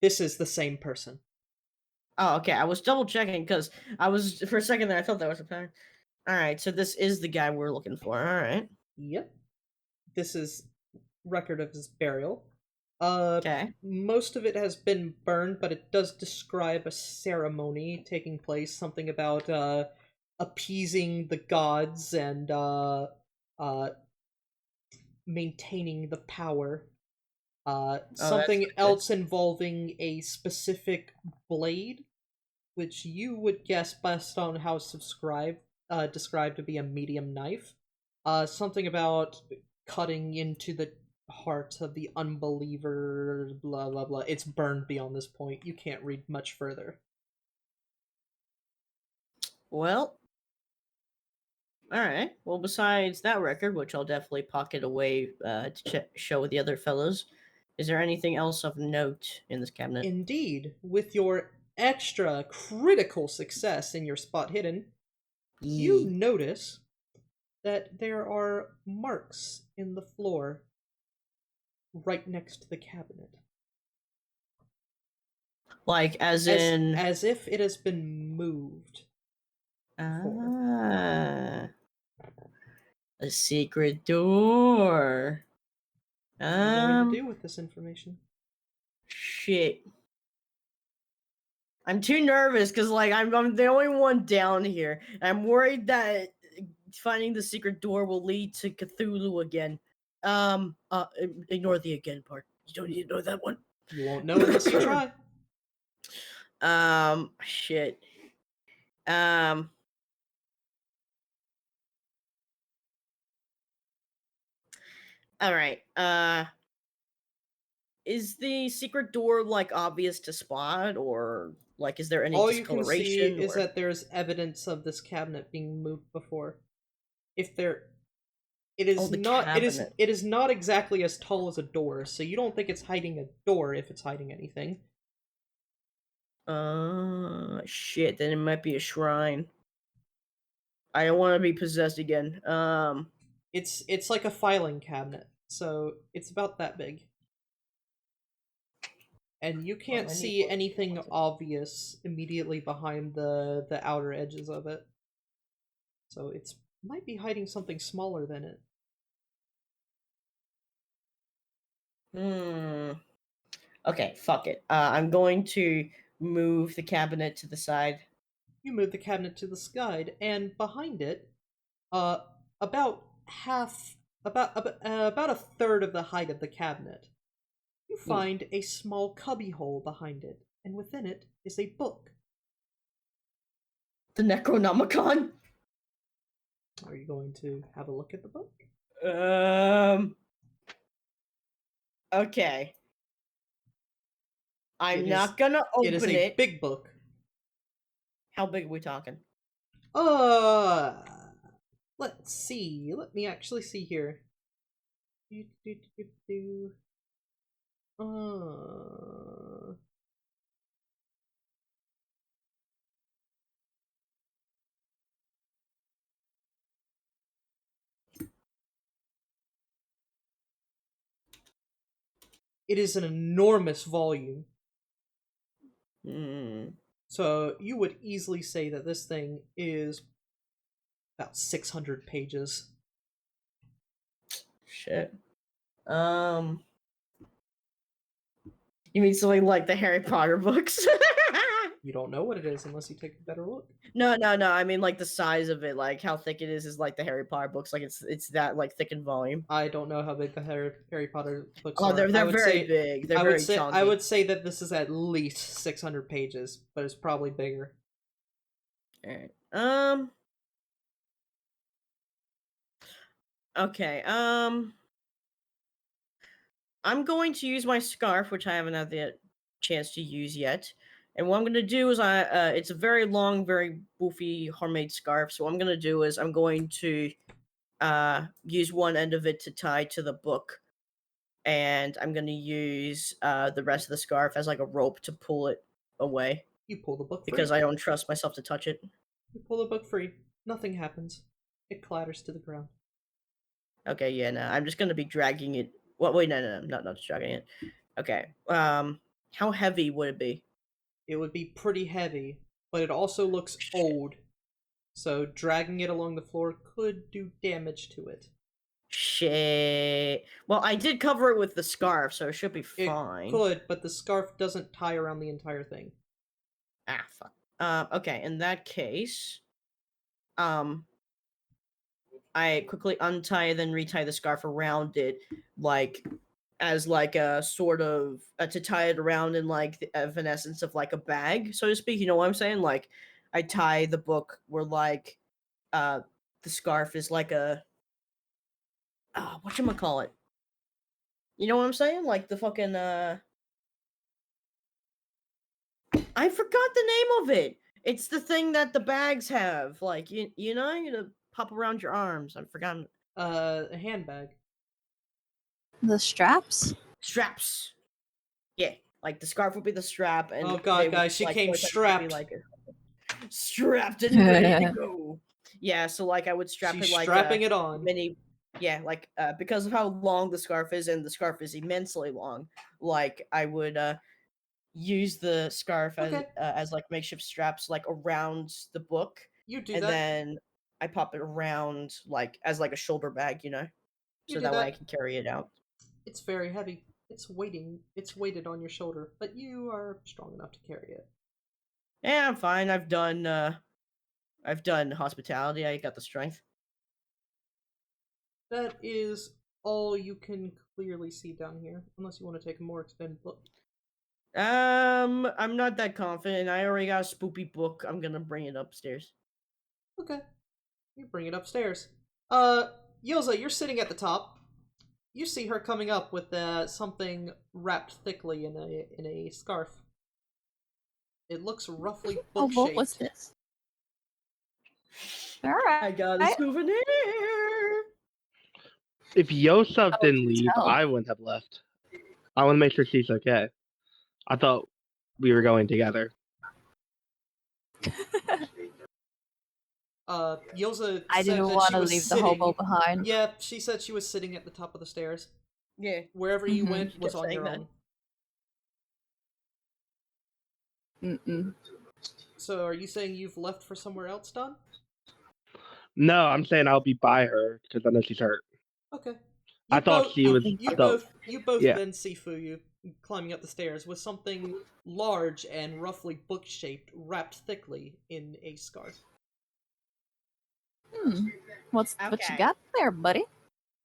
This is the same person. Oh, okay. I was double checking because I was for a second there. I thought that was a pattern. All right, so this is the guy we're looking for. All right. Yep. This is record of his burial. Okay. Most of it has been burned, but it does describe a ceremony taking place. Something about appeasing the gods and maintaining the power. Oh, that's Something good. else involving a specific blade, which you would guess based on how described to be a medium knife. Something about cutting into the heart of the unbeliever, blah blah blah. It's burned beyond this point. You can't read much further. Well, all right. Well, besides that record, which I'll definitely pocket away to show with the other fellows, is there anything else of note in this cabinet? Indeed, with your extra critical success in your spot hidden, you notice that there are marks in the floor right next to the cabinet. Like, as in... As if it has been moved. Ah. A secret door. What are you going to do with this information? Shit. I'm too nervous because, like, I'm the only one down here. I'm worried that finding the secret door will lead to Cthulhu again. Ignore the again part. You don't need to know that one. You won't know unless you try. Shit. All right. Is the secret door, like, obvious to spot, or, like, is there any All you can see discoloration? is that there's evidence of this cabinet being moved before. If there... It is it is not exactly as tall as a door, so you don't think it's hiding a door if it's hiding anything. Shit, then it might be a shrine. I don't want to be possessed again. It's like a filing cabinet, so it's about that big. And you can't see anything obvious immediately behind the outer edges of it. So it's might be hiding something smaller than it. Okay, fuck it. I'm going to move the cabinet to the side. You move the cabinet to the side, and behind it, about a third of the height of the cabinet, you find a small cubbyhole behind it, and within it is a book. The Necronomicon? Are you going to have a look at the book? Okay. I'm not gonna open it. It is a big book. How big are we talking? Let's see. Let me actually see here. It is an enormous volume. So you would easily say that this thing is about 600 pages. Shit. You mean something like the Harry Potter books? You don't know what it is unless you take a better look. No. I mean, like, the size of it, like how thick it is like the Harry Potter books. Like it's that, like, thick in volume. I don't know how big the Harry Potter books are. Oh, they're very big. They're very chunky. I would say that this is at least 600 pages, but it's probably bigger. Alright. Okay. I'm going to use my scarf, which I haven't had the chance to use yet. And what I'm going to do is it's a very long, very boofy homemade scarf. So what I'm going to do is I'm going to use one end of it to tie to the book. And I'm going to use the rest of the scarf as, like, a rope to pull it away. You pull the book free. Because I don't trust myself to touch it. You pull the book free. Nothing happens. It clatters to the ground. Okay, yeah, no. I'm just going to be dragging it. Well, wait, no. Not dragging it. Okay. How heavy would it be? It would be pretty heavy, but it also looks old. So dragging it along the floor could do damage to it. Shit. Well, I did cover it with the scarf, so it should be fine. It could, but the scarf doesn't tie around the entire thing. Ah, fuck. Okay, in that case, I quickly untie, then retie the scarf around it, like, as like a sort of to tie it around in like the evanescence of like a bag, so to speak. You know what I'm saying? Like, I tie the book where like, the scarf is like a, whatchamacallit? You know what I'm saying? Like the fucking I forgot the name of it. It's the thing that the bags have. Like you know, you pop around your arms. I've forgotten. A handbag. The straps? Straps. Yeah, like the scarf would be the strap, and Oh god, guys, she came strapped. Like strapped and ready to go. Yeah, so like I would strap She's it like strapping it on. Like because of how long the scarf is, and the scarf is immensely long. Like I would use the scarf as like makeshift straps like around the book. You do and that. then I pop it around like as like a shoulder bag, you know, so that way I can carry it out. It's very heavy. It's weighted on your shoulder, but you are strong enough to carry it. Yeah, I'm fine. I've done hospitality. I got the strength. That is all you can clearly see down here, unless you want to take a more extended look. I'm not that confident. I already got a spoopy book. I'm gonna bring it upstairs. Okay. You bring it upstairs. Yilza, you're sitting at the top. You see her coming up with something wrapped thickly in a scarf. It looks roughly book-shaped. Oh, what was this? Alright. I got a souvenir! If Yosef didn't leave, I wouldn't have left. I want to make sure she's okay. I thought we were going together. Yilza I didn't want to leave the hobo behind. Yeah, she said she was sitting at the top of the stairs. Yeah. Wherever you went was on your own. Mm-mm. So are you saying you've left for somewhere else, Don? No, I'm saying I'll be by her because I know she's hurt. Okay. I thought she was. You both then see Fuyu climbing up the stairs with something large and roughly book-shaped wrapped thickly in a scarf. What you got there, buddy?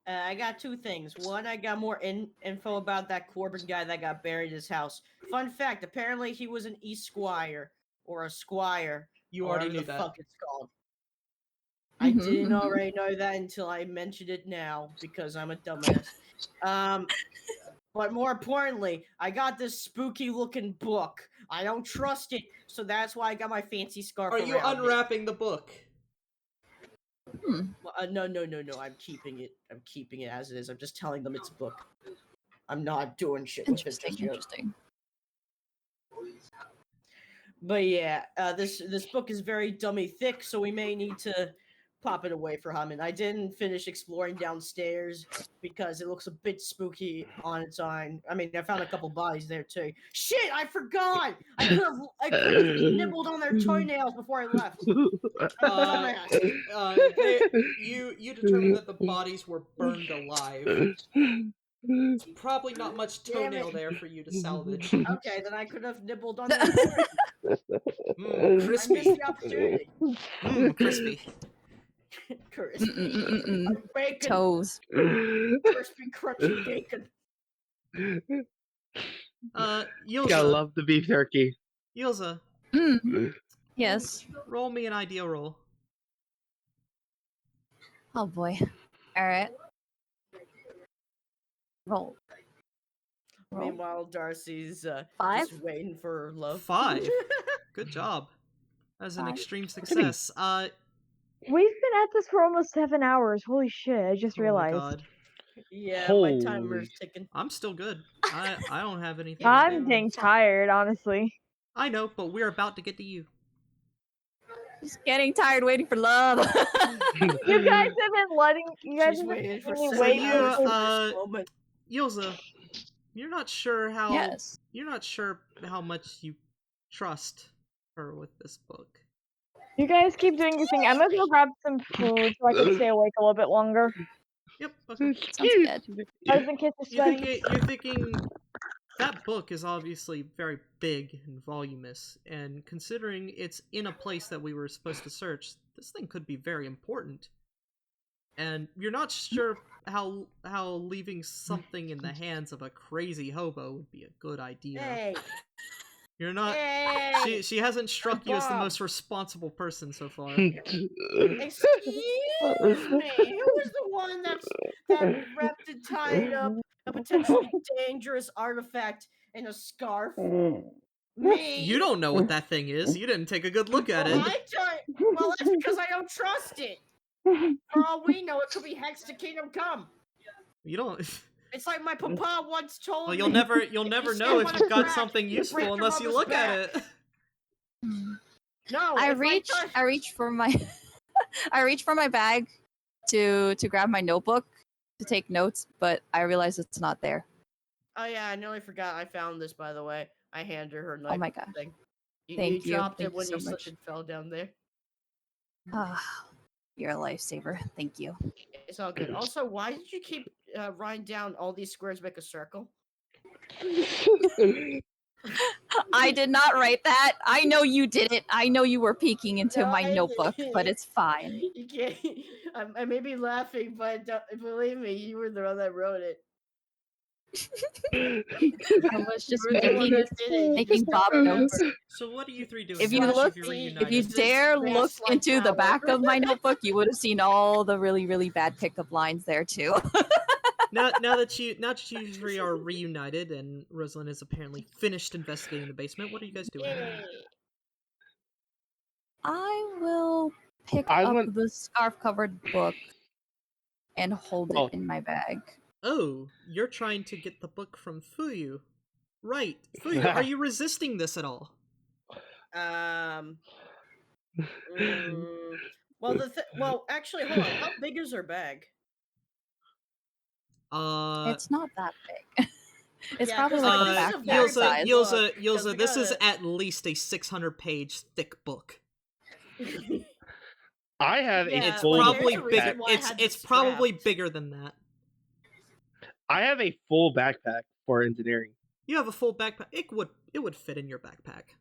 I got two things. One, I got more info about that Corbin guy that got buried in his house. Fun fact, apparently he was an Esquire, or a squire. You already knew that. Fuck it's called. I didn't already know that until I mentioned it now, because I'm a dumbass. But more importantly, I got this spooky-looking book. I don't trust it, so that's why I got my fancy scarf Are you unwrapping the book? No. I'm keeping it. I'm keeping it as it is. I'm just telling them it's a book. I'm not doing shit with it. Interesting. But yeah, this book is very dummy thick, so we may need to pop it away for Hammond. I didn't finish exploring downstairs because it looks a bit spooky on its own. I mean, I found a couple bodies there too. Shit, I forgot! I could have nibbled on their toenails before I left. You determined that the bodies were burned alive. There's probably not much toenail there for you to salvage. Okay, then I could have nibbled on their toenails. Crispy. I missed the opportunity. Crispy. Crispy. Bacon. Toes. Crispy, crunchy bacon. Yilza. Gotta love the beef jerky. Yilza. Yes. Roll me an idea roll. Oh boy. Alright. Roll. Meanwhile, Darci's Five? just waiting for love. 5. Good job. That's an extreme success. We've been at this for almost 7 hours. Holy shit! I just realized. Oh my god. Yeah, my timer's ticking. I'm still good. I don't have anything. I'm dang tired, honestly. I know, but we're about to get to you. Just getting tired waiting for love. You guys have been letting me wait. Yilza, You're not sure how. Yes. You're not sure how much you trust her with this book. You guys keep doing your thing. I'm gonna go grab some food so I can stay awake a little bit longer. Yep. Okay. Sounds good. Husband kisses sweaty. You're thinking that book is obviously very big and voluminous, and considering it's in a place that we were supposed to search, this thing could be very important. And you're not sure how leaving something in the hands of a crazy hobo would be a good idea. Hey, You're not. hey, She hasn't struck you as the Bob. most responsible person so far. Excuse me. Who was the one that wrapped and tied up a potentially dangerous artifact in a scarf? Me. You don't know what that thing is. You didn't take a good look at Well, it. well, that's because I don't trust it. For all we know, it could be hex to Kingdom Come. You don't. It's like my papa once told Well, me. you'll never know if you've got something break useful your unless you mother's look back. at it. No, I if reach for my I reach for my bag to grab my notebook to take notes, but I realize it's not there. Oh yeah, I nearly forgot. I found this, by the way. I handed her knife. Oh my god. Thing. Thank you. Dropped Thank it when you so you slipped much. and fell down there. Ah, you're a lifesaver. Thank you. It's all good. Also, why did you keep writing down all these squares make a circle? I did not write that. I know you did it. I know you were peeking into No, my I notebook, but didn't. it's fine. You can't. I may be laughing, but believe me, you were the one that wrote it. I was just You were the one that did it. You making just Bob don't notes. remember. So what are you three doing? If you Why look- should you If you reunited? dare Just look gaslight into the power. back of my notebook, you would have seen all the really, really bad pickup lines there too. now that you three are reunited and Rosalyn has apparently finished investigating the basement, what are you guys doing? Yay. I will pick I up want- the scarf-covered book and hold Oh. it in my bag. Oh, you're trying to get the book from Fuyu. Right. Fuyu, are you resisting this at all? Well, actually, hold on. How big is her bag? It's not that big. It's Yeah, probably 'cause, like like, a this is a backpack very size. big book, Yilza, 'cause we this is gotta- at least a 600-page thick book. I have Yeah, a It's full like, probably there's a reason bigger. why I had It's this probably scrapped. bigger than that. I have a full backpack for engineering. You have a full backpack. It would fit in your backpack.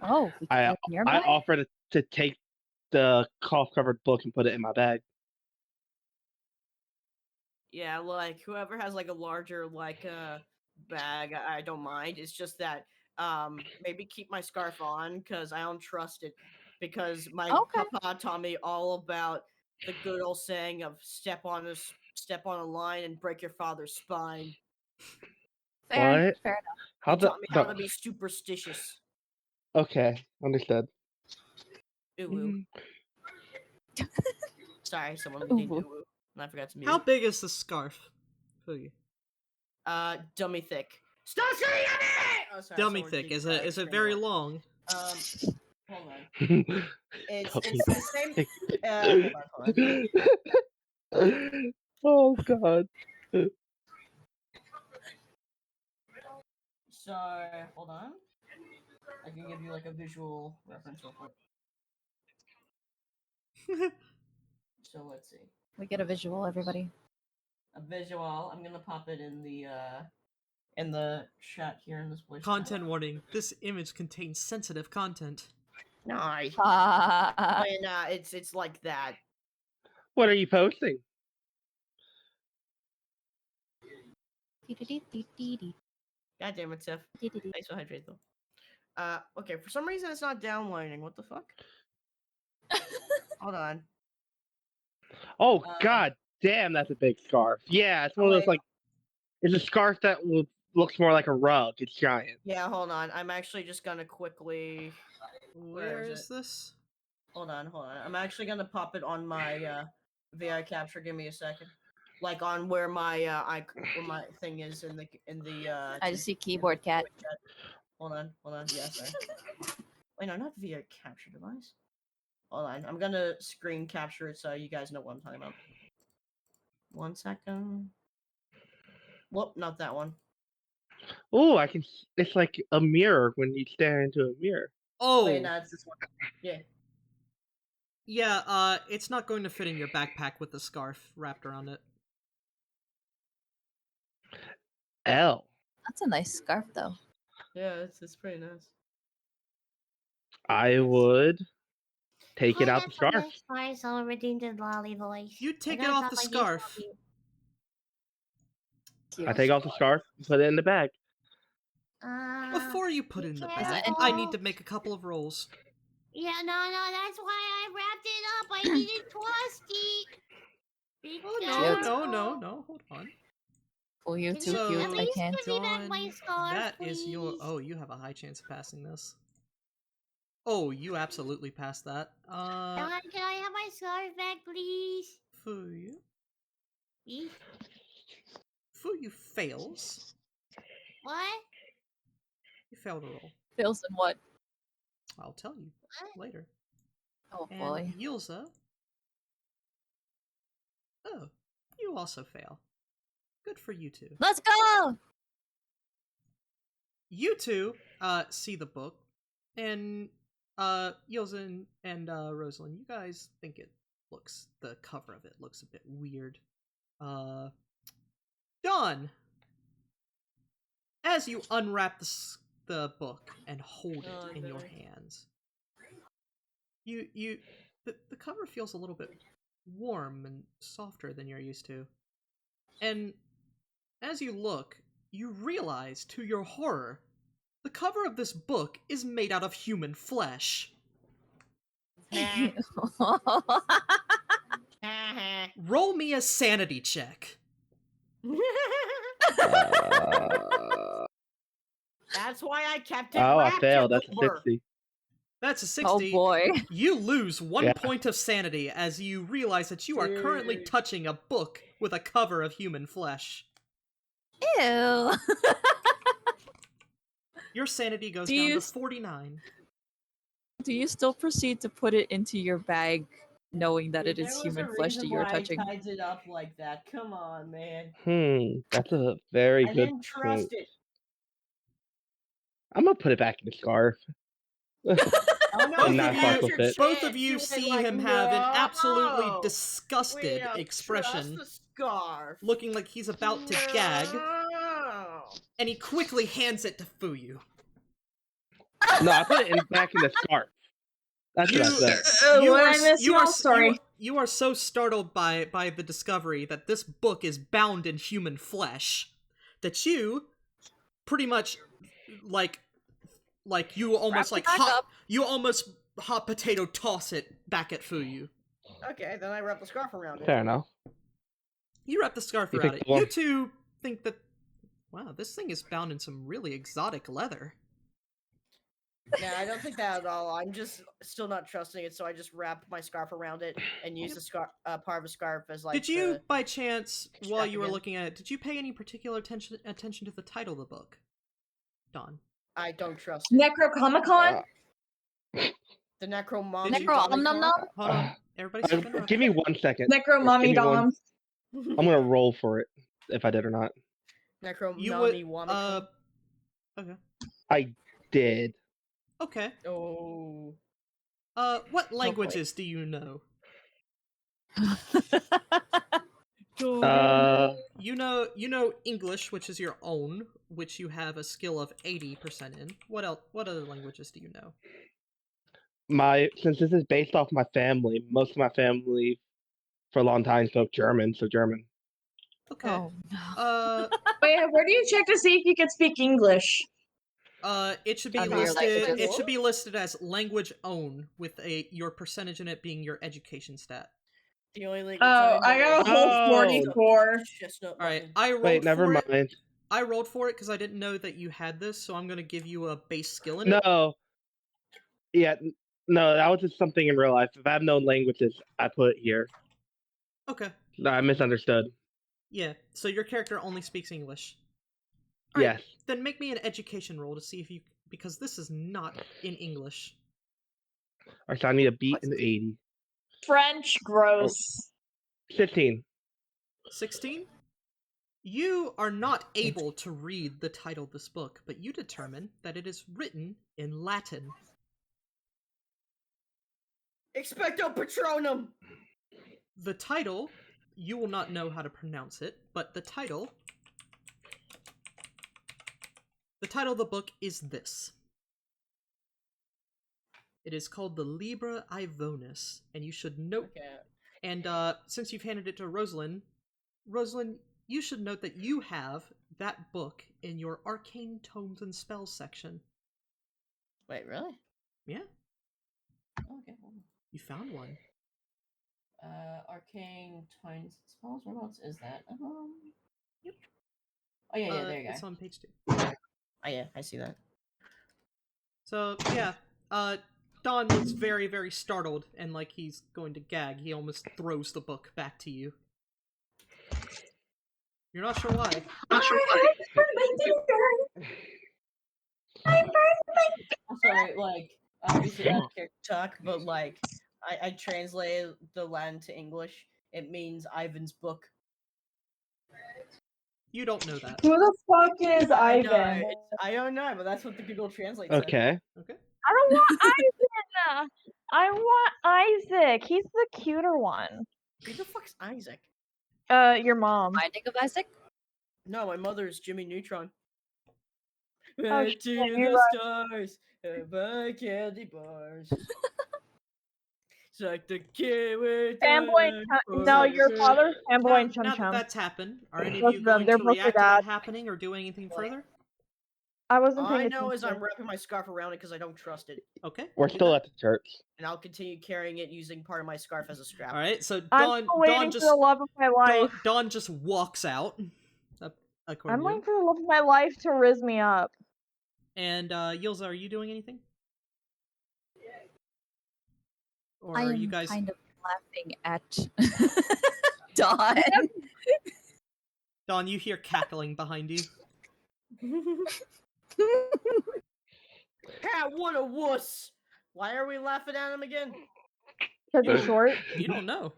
Oh, we can I get it in your I bag? offered to take the cloth covered book and put it in my bag. Yeah, like whoever has like a larger bag, I don't mind. It's just that maybe keep my scarf on because I don't trust it because my Okay. papa taught me all about the good old saying of step on a line and break your father's spine. Fair, What? fair enough. How He the, taught me how to be superstitious. Okay, understood. Ooh. Sorry, someone Ooh. named Ooh. And I forgot to mute. How big is the scarf? Fuyu? Dummy thick. Stop shooting at me! Oh, sorry, Dummy someone thick. just, Is it screamed very out. long? Hold on. It's the same. Hold on. Oh god. So hold on. I can give you like a visual reference real quick. So let's see. We get a visual, everybody. A visual. I'm gonna pop it in the chat here in this voice. Content warning. This image contains sensitive content. Nice. Ah. And it's like that. What are you posting? God damn it, Tiff. Thanks for hydrating though. Okay, for some reason it's not downloading. What the fuck? Hold on. Oh god damn, that's a big scarf. Yeah, it's one of those like it's a scarf that looks more like a rug. It's giant. Yeah, hold on. I'm actually just gonna quickly. Where is is this? Hold on. I'm actually gonna pop it on my VI capture. Give me a second. Like on where my where my thing is in the I just see keyboard cat. Hold on. Yeah, sorry. Wait, no, not VI capture device. Hold on. I'm gonna screen capture it so you guys know what I'm talking about. 1 second. Whoop, not that one. Oh, I can. It's like a mirror when you stare into a mirror. Oh, Wait, no, it's this one. Yeah. yeah, it's not going to fit in your backpack with the scarf wrapped around it. L. That's a nice scarf, though. Yeah, it's pretty nice. I would take it Hi, out the that's a scarf. nice voice. I'll redeem the lolly voice. You take I it gotta off talk the like you, scarf. Sophie. I take off the scarf and put it in the bag. Before you put you it in the can't bag, careful. I need to make a couple of rolls. Yeah, no, that's why I wrapped it up. I didn't trust it. Be Oh, careful. no, hold on. Pull you Can too So, cute at I least can't. give me back my John, scarf, that please? is your... Oh, you have a high chance of passing this. Oh, you absolutely passed that. Don, can I have my scarf back, please? Fuyu. Please? Fuyu fails. What? You failed a roll. Fails in what? I'll tell you What? later. Oh And boy. Yilza. Oh, you also fail. Good for you two. Let's go! You two see the book, and Yilza and Rosalyn, you guys think the cover of it looks a bit weird. Dawn, as you unwrap the book and hold it in your hands, the cover feels a little bit warm and softer than you're used to. And as you look, you realize, to your horror, the cover of this book is made out of human flesh. Roll me a sanity check. That's why I kept it Oh, I wrapped failed. in That's a rubber. 60. That's a 60. Oh boy. You lose one Yeah. point of sanity as you realize that you are currently Dude. touching a book with a cover of human flesh. Ew. Your sanity goes Do down you to s- 49. Do you still proceed to put it into your bag knowing that it Dude, is there was human a flesh reason that you're why touching? I tied it up like that. Come on, man. That's a very I good didn't trust point. it. I'm gonna put it back in the scarf. Oh no, Both And of not you- fuck with it. Both of you see him have an absolutely disgusted we don't expression, trust the scarf. looking like he's about to gag, No. and he quickly hands it to Fuyu. No, I put it back in the scarf. That's what I You- said. You are so startled by the discovery that this book is bound in human flesh that you pretty much like you almost Wrap like it back hot up. you almost hot potato toss it back at Fuyu. Okay, then I wrap the scarf around it. Fair enough. You wrap the scarf You around picked it. the one. You two think that, wow, this thing is bound in some really exotic leather. Yeah, I don't think that at all. I'm just still not trusting it, so I just wrap my scarf around it and use the scarf part of the scarf as like. Did you, by chance, while you were again. looking at it, did you pay any particular attention to the title of the book, Dawn? I don't trust it. Necrocomicon? The Necromommy. Did you- Necro Om Nom Nom? Hold on, everybody stop interrupting. Give me 1 second. Necromummy Give me one- Dom. I'm gonna roll for it if I did or not. You would, Necromommy Wamicon. okay. I did. Okay. Oh. What languages do you know? You know English, which is your own, which you have a skill of 80% in. What else? What other languages do you know? Since this is based off my family, most of my family for a long time spoke German, so German. Okay. Oh no. Wait, where do you check to see if you can speak English? It should be Under your listed. languages. It should be listed as language own with your percentage in it being your education stat. The only language Oh, I know got a whole Oh. 44. Chestnut All right, button. I rolled Wait, never for it. mind. I rolled for it because I didn't know that you had this, so I'm gonna give you a base skill in it. No. Yeah, no, that was just something in real life. If I have known languages, I put here. Okay. No, I misunderstood. Yeah. So your character only speaks English. All right, Yes. Then make me an education roll to see if you, because this is not in English. Alright, so I need a beat in the 80. French, gross. 15. 16? You are not able to read the title of this book, but you determine that it is written in Latin. Expecto Patronum! The title, you will not know how to pronounce it, but the title of the book is this. It is called the Libra Ivonis, and you should note. Okay. And since you've handed it to Rosalyn, you should note that you have that book in your arcane tomes and spells section. Wait, really? Yeah, Oh, okay. you found one. Arcane Tones Spells? Whereabouts is that? Yep. Oh, yeah, there you go. It's on page 2. Oh, yeah, I see that. So, yeah, Don looks very, very startled, and like he's going to gag. He almost throws the book back to you. You're not sure why. I'm sorry, like, obviously out of character talk, but like, I translated the Latin to English. It means Ivan's book. You don't know that. Who the fuck is I know, Ivan? I don't know, but that's what the Google Translate said. Okay. Okay. I don't want Ivan. I want Isaac. He's the cuter one. Who the fuck's Isaac? Your mom. Binding of Isaac? No, my mother's Jimmy Neutron. Oh, To shit, the you're right. stars, buy candy bars. Suck the kid with Fanboy and no, your father's fanboy and Chum Now that Chum. that's happened, are any of Both you of them, going they're to both react to your that dad. happening or do anything further? I wasn't All I paying know is I'm attention. wrapping my scarf around it because I don't trust it, Okay. We're do still that. at the church. and I'll continue carrying it using part of my scarf as a strap. All right. So I'm still waiting for the love of my life. Dawn just walks out. According I'm to waiting you. for the love of my life to riz me up. And Yilza, are you doing anything? Or I are am you guys? kind of laughing at Dawn. Dawn, you hear cackling behind you. Ha! What a wuss! Why are we laughing at him again? Because he's short. You don't know.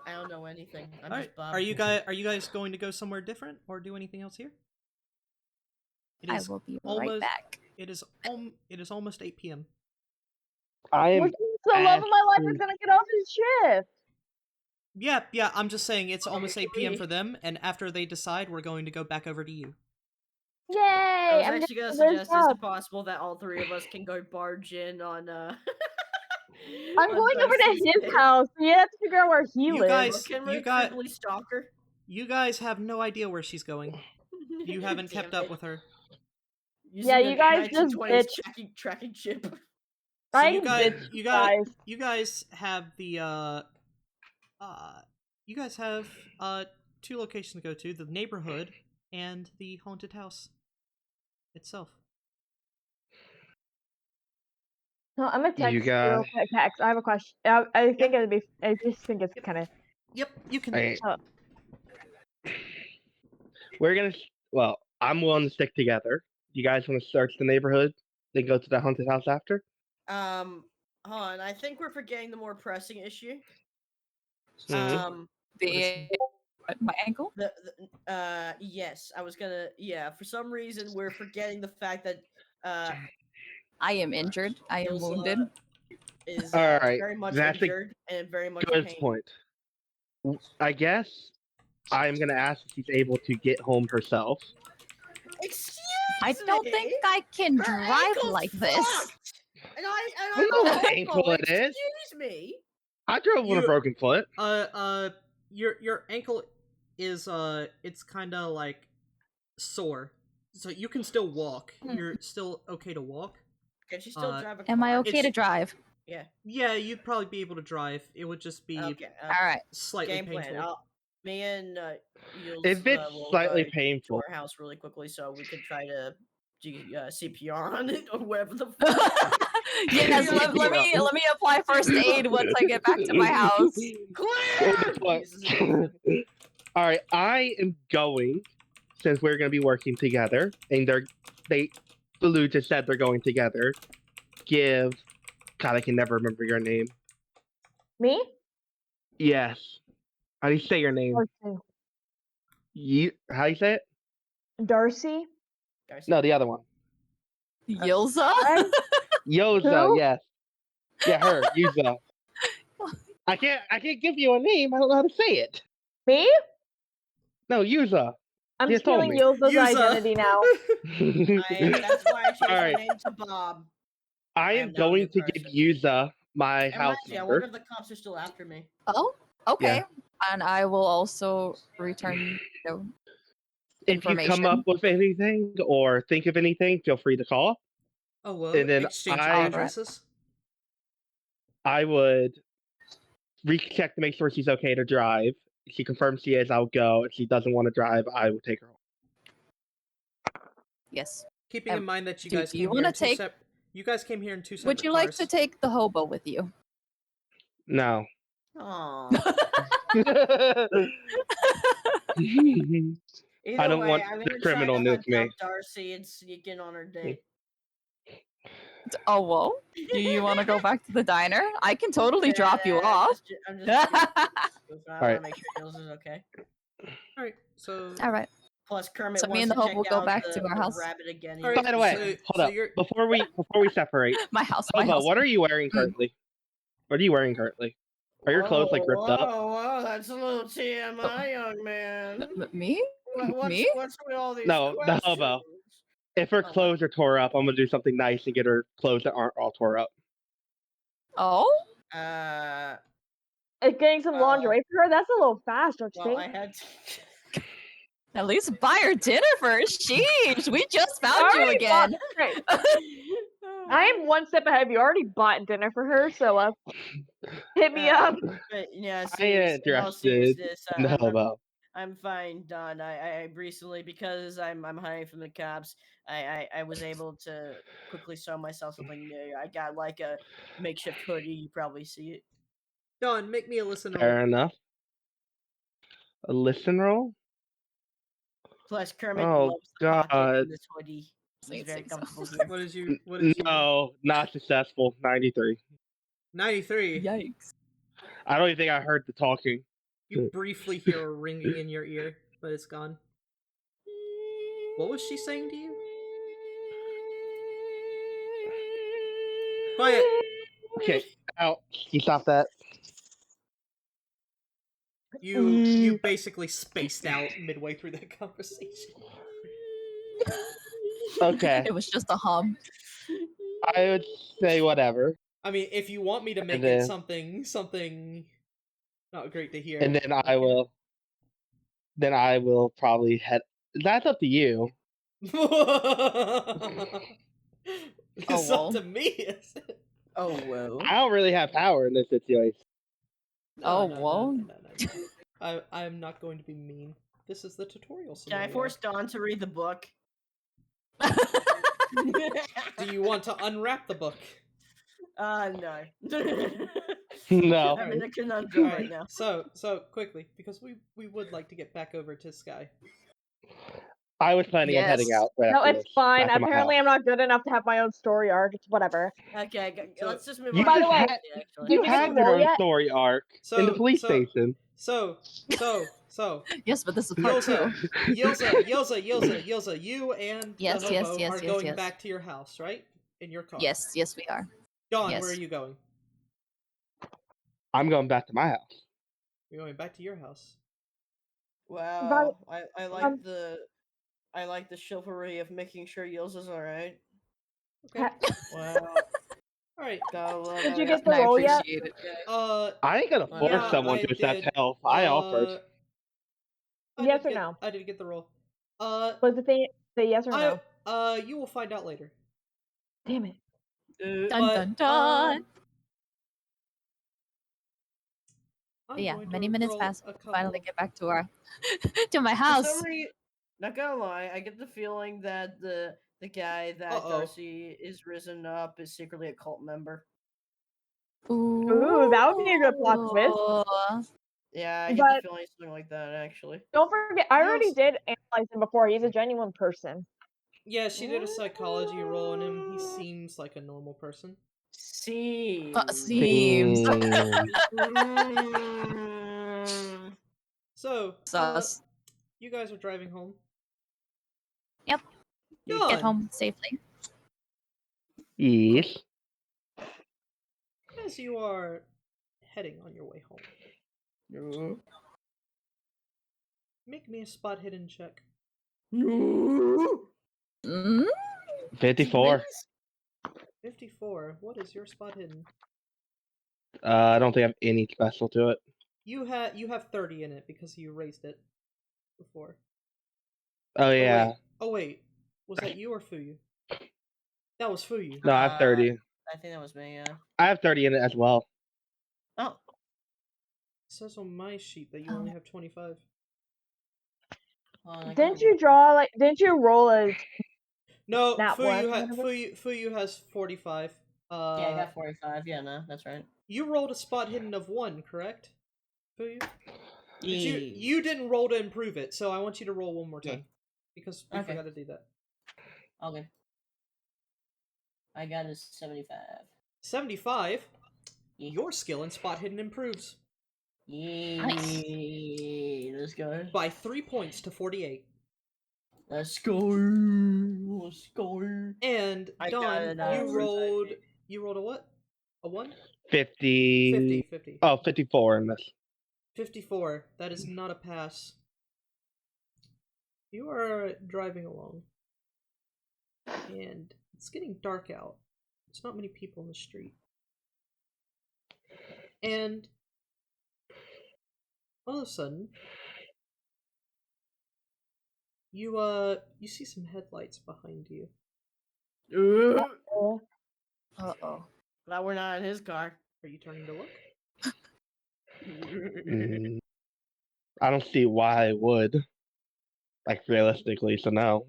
I don't know anything. I'm All just right. Bob. Are you guys going to go somewhere different or do anything else here? It I is will be right almost- back. It is almost 8 p.m. I am. Which means the love of my life is actually- gonna get off his shift. Yeah, I'm just saying it's almost 8 p.m. Really? for them, and after they decide, we're going to go back over to you. Yay! I was I'm actually gonna getting suggest, rizzed is up. it possible that all three of us can go barge in on, I'm on going over to Darcy's his day? house. We have to figure out where he You lives. guys- Can you we got- creepily stalk her? You guys have no idea where she's going. You haven't Damn kept up it. with her. Using Yeah, a you guys just 1920s bitch. tracking chip. So I'm you guys, bitch, you guys have the you guys have 2 locations to go to: the neighborhood and the haunted house itself. No, I'm gonna text You you guys- real quick. Text. I have a question. I think it'd be. I just think it's kind of. Yep, you can. Alright. Oh. We're gonna. Well, I'm willing to stick together. You guys want to search the neighborhood, then go to the haunted house after? Hold on, I think we're forgetting the more pressing issue. Mhm. My ankle? Yes, I was gonna. Yeah, for some reason we're forgetting the fact that I am injured. I am Yilza wounded. is Alright, very much that's a injured and very much in Good pain. point. I guess I'm gonna ask if she's able to get home herself. Excuse I don't me? think I can Her drive ankle's like this. fucked! And I I'm know a what ankle hobo, it is. Excuse me. I drove with a You- broken foot. Your ankle is it's kind of like sore, so you can still walk. You're still okay to walk. Can she still drive a car? Am I okay to It's- drive? Yeah, you'd probably be able to drive. It would just be Okay. All right. slightly Game plan. painful. Me and Yilza If it's will slightly go painful, to our house really quickly so we can try to do CPR on it or whatever the fuck. Yes, let me apply first aid once I get back to my house. Clear! What? Uses it. All right, I am going since we're gonna be working together, and Fuyu just said they're going together. Give. God, I can never remember your name. Me? Yes. How do you say your name? Okay. How you say it? Darci? Darci. No, the other one. Yilza? Yilza, Who? yes. Yeah, her. Yilza. I can't give you a name. I don't know how to say it. Me? No, Yilza. I'm You just told stealing me. Yilza's Yuza. identity now. That's why I changed my Alright. name to Bob. I am am now a going new to give person. Yilza my And house mind you, I number. wonder if the cops are still after me. Oh, okay. And I will also return If you come information. up with anything or think of anything, feel free to call. Oh, well, And then exchange I- addresses. I would recheck to make sure she's okay to drive. If she confirms she is, I'll go. If she doesn't want to drive, I will take her home. Yes. Keeping in mind that you do guys you came here wanna in two take- separate. You guys came here in two separate Would you like to cars. take the hobo with you? No. Aww. Either I don't way, want I'm the gonna criminal try to nuke hunt down me. Darci and sneak in on her date. Oh, well. Do you want to go back to the diner? I can totally drop you I'm off. just I Alright. want to make sure Yilz is okay. All right, so All right. Plus, Kermit So me wants and the to hope check will go out back the, to our the house. rabbit again. All right, By the way, so hold up. you're- Before we separate, My house. My Hobo, house. what are you wearing currently? What are you wearing currently? Are your clothes like ripped up? Whoa, that's a little TMI, young man. Me? Me? What's with all these No, the questions? hobo. If her clothes are tore up, I'm gonna do something nice and get her clothes that aren't all tore up. Oh? Getting some lingerie for her? That's a little fast, don't you Well, think? I had to... At least buy her dinner first. Sheesh. We just found you already again. Great. I am one step ahead of you. I already bought dinner for her, so hit me up. But yeah, I ain't in all interested seriousness, in the hobo. I'm fine, Don. I recently, because I'm hiding from the cops, I was able to quickly sew myself something new. I got like a makeshift hoodie. You probably see it. Don, make me a listen Fair roll. enough. A listen roll? Plus, Kermit Oh, loves the pocket God. in this hoodie. He's very comfortable here. What is you? What is you? No, not successful. 93. 93. Yikes. I don't even think I heard the talking. You briefly hear a ringing in your ear, but it's gone. What was she saying to you? Quiet. Okay, out. You stop that. You basically spaced out midway through that conversation. Okay. It was just a hum. I would say whatever. I mean, if you want me to make And it then- something not great to hear. And then I will. Then I will probably head. That's up to you. It's well. up to me. Is it? Oh well. I don't really have power in this situation. Oh, well. No. I am not going to be mean. This is the tutorial Can scenario. I force Don to read the book? Do you want to unwrap the book? No. No. I'm in a conundrum Alright, right now. so quickly, because we would like to get back over to Sky. I was planning on heading Yes. out. Right No, after it's this, fine. back to my Apparently, house. I'm not good enough to have my own story arc. It's whatever. Okay, So- let's just move You on. By to the way, had- actually. Did You you get had the your roll own yet? story arc in the police station. So, Yes, but this is part two. Yilza, you and Yes, the yes, hobo yes, are yes, going yes. back to your house, right? In your car. Yes, yes, we are. Dawn, yes. where are you going? I'm going back to my house. You're going back to your house. Wow, I like I like the chivalry of making sure Yilz is alright. Okay. Wow. Alright. Gotta love Did you it. get the And I roll yet? appreciate it. I ain't gonna force yeah, someone I to accept did. help. I offered. Yes or no? I did get the roll. Was the thing say yes or no? You will find out later. Damn it. Dun But, dun dun. I'm But yeah, going to many minutes roll pass. a couple Finally of- get back to our to my For house. some reason, not gonna lie, I get the feeling that the guy that Uh-oh. Darci is risen up is secretly a cult member. Ooh, that would be a good plot twist. Yeah, I get But- the feeling it's something like that actually. Don't forget, I already Yes. did analyze him before. He's a genuine person. Yeah, she did a psychology roll on him. He seems like a normal person. Seems. Seems. Mm. So, Sus. You guys are driving home. Yep. Done. Get home safely. Yes. As you are heading on your way home, No. make me a spot hidden check. No. Mm? 54. 54. What is your spot hidden? I don't think I have any special to it. You have 30 in it because you raised it before. Oh yeah. Oh wait. Was that you or Fuyu? That was Fuyu. No, I have 30. I think that was me, yeah. I have 30 in it as well. Oh. It says on my sheet that you only have 25. Hold on, I Didn't can't you draw like? Didn't you roll a? No, Nat one, Fuyu has 45. Yeah, I got 45. Yeah, no, that's right. You rolled a spot hidden of 1, correct? Fuyu? But Yeah. you didn't roll to improve it, so I want you to roll one more time. Yeah. Because we Okay. forgot to do that. Okay. I got a 75. 75? Yeah. Your skill in spot hidden improves. Nice. Let's go. By 3 points to 48. Let's go. Let's go. And I Don, got it, you rolled a what? A 1? 50. 50. Oh, 54 in this. 54. That is not a pass. You are driving along. And it's getting dark out. There's not many people in the street. And all of a sudden, you see some headlights behind you. Uh-oh. Glad we're not in his car. Are you turning to look? Mm, I don't see why I would. Like, realistically, so no.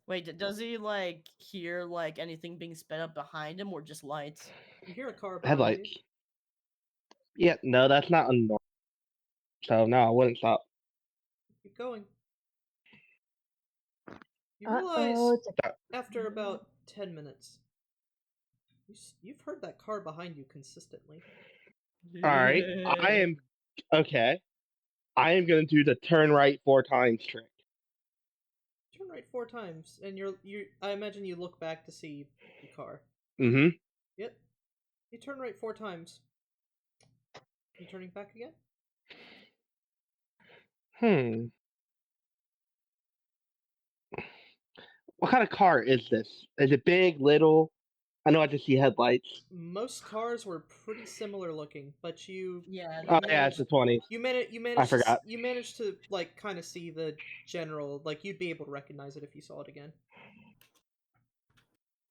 Wait, does he like hear like anything being sped up behind him or just lights? You hear a car behind Headlights. you. Yeah, no, that's not a normal. So, no, I wouldn't stop. Keep going. You realize It's a after about 10 minutes, you've heard that car behind you consistently. Alright, I am. Okay. I am going to do the turn right 4 times trick. Turn right 4 times, and I imagine you look back to see the car. Mm-hmm. Yep. You turn right 4 times. You turning back again? What kind of car is this? Is it big, little? I know I just see headlights. Most cars were pretty similar looking, but you Yeah. Oh, yeah, it's the 20s. you managed I forgot. you managed to like kind of see the general, like you'd be able to recognize it if you saw it again.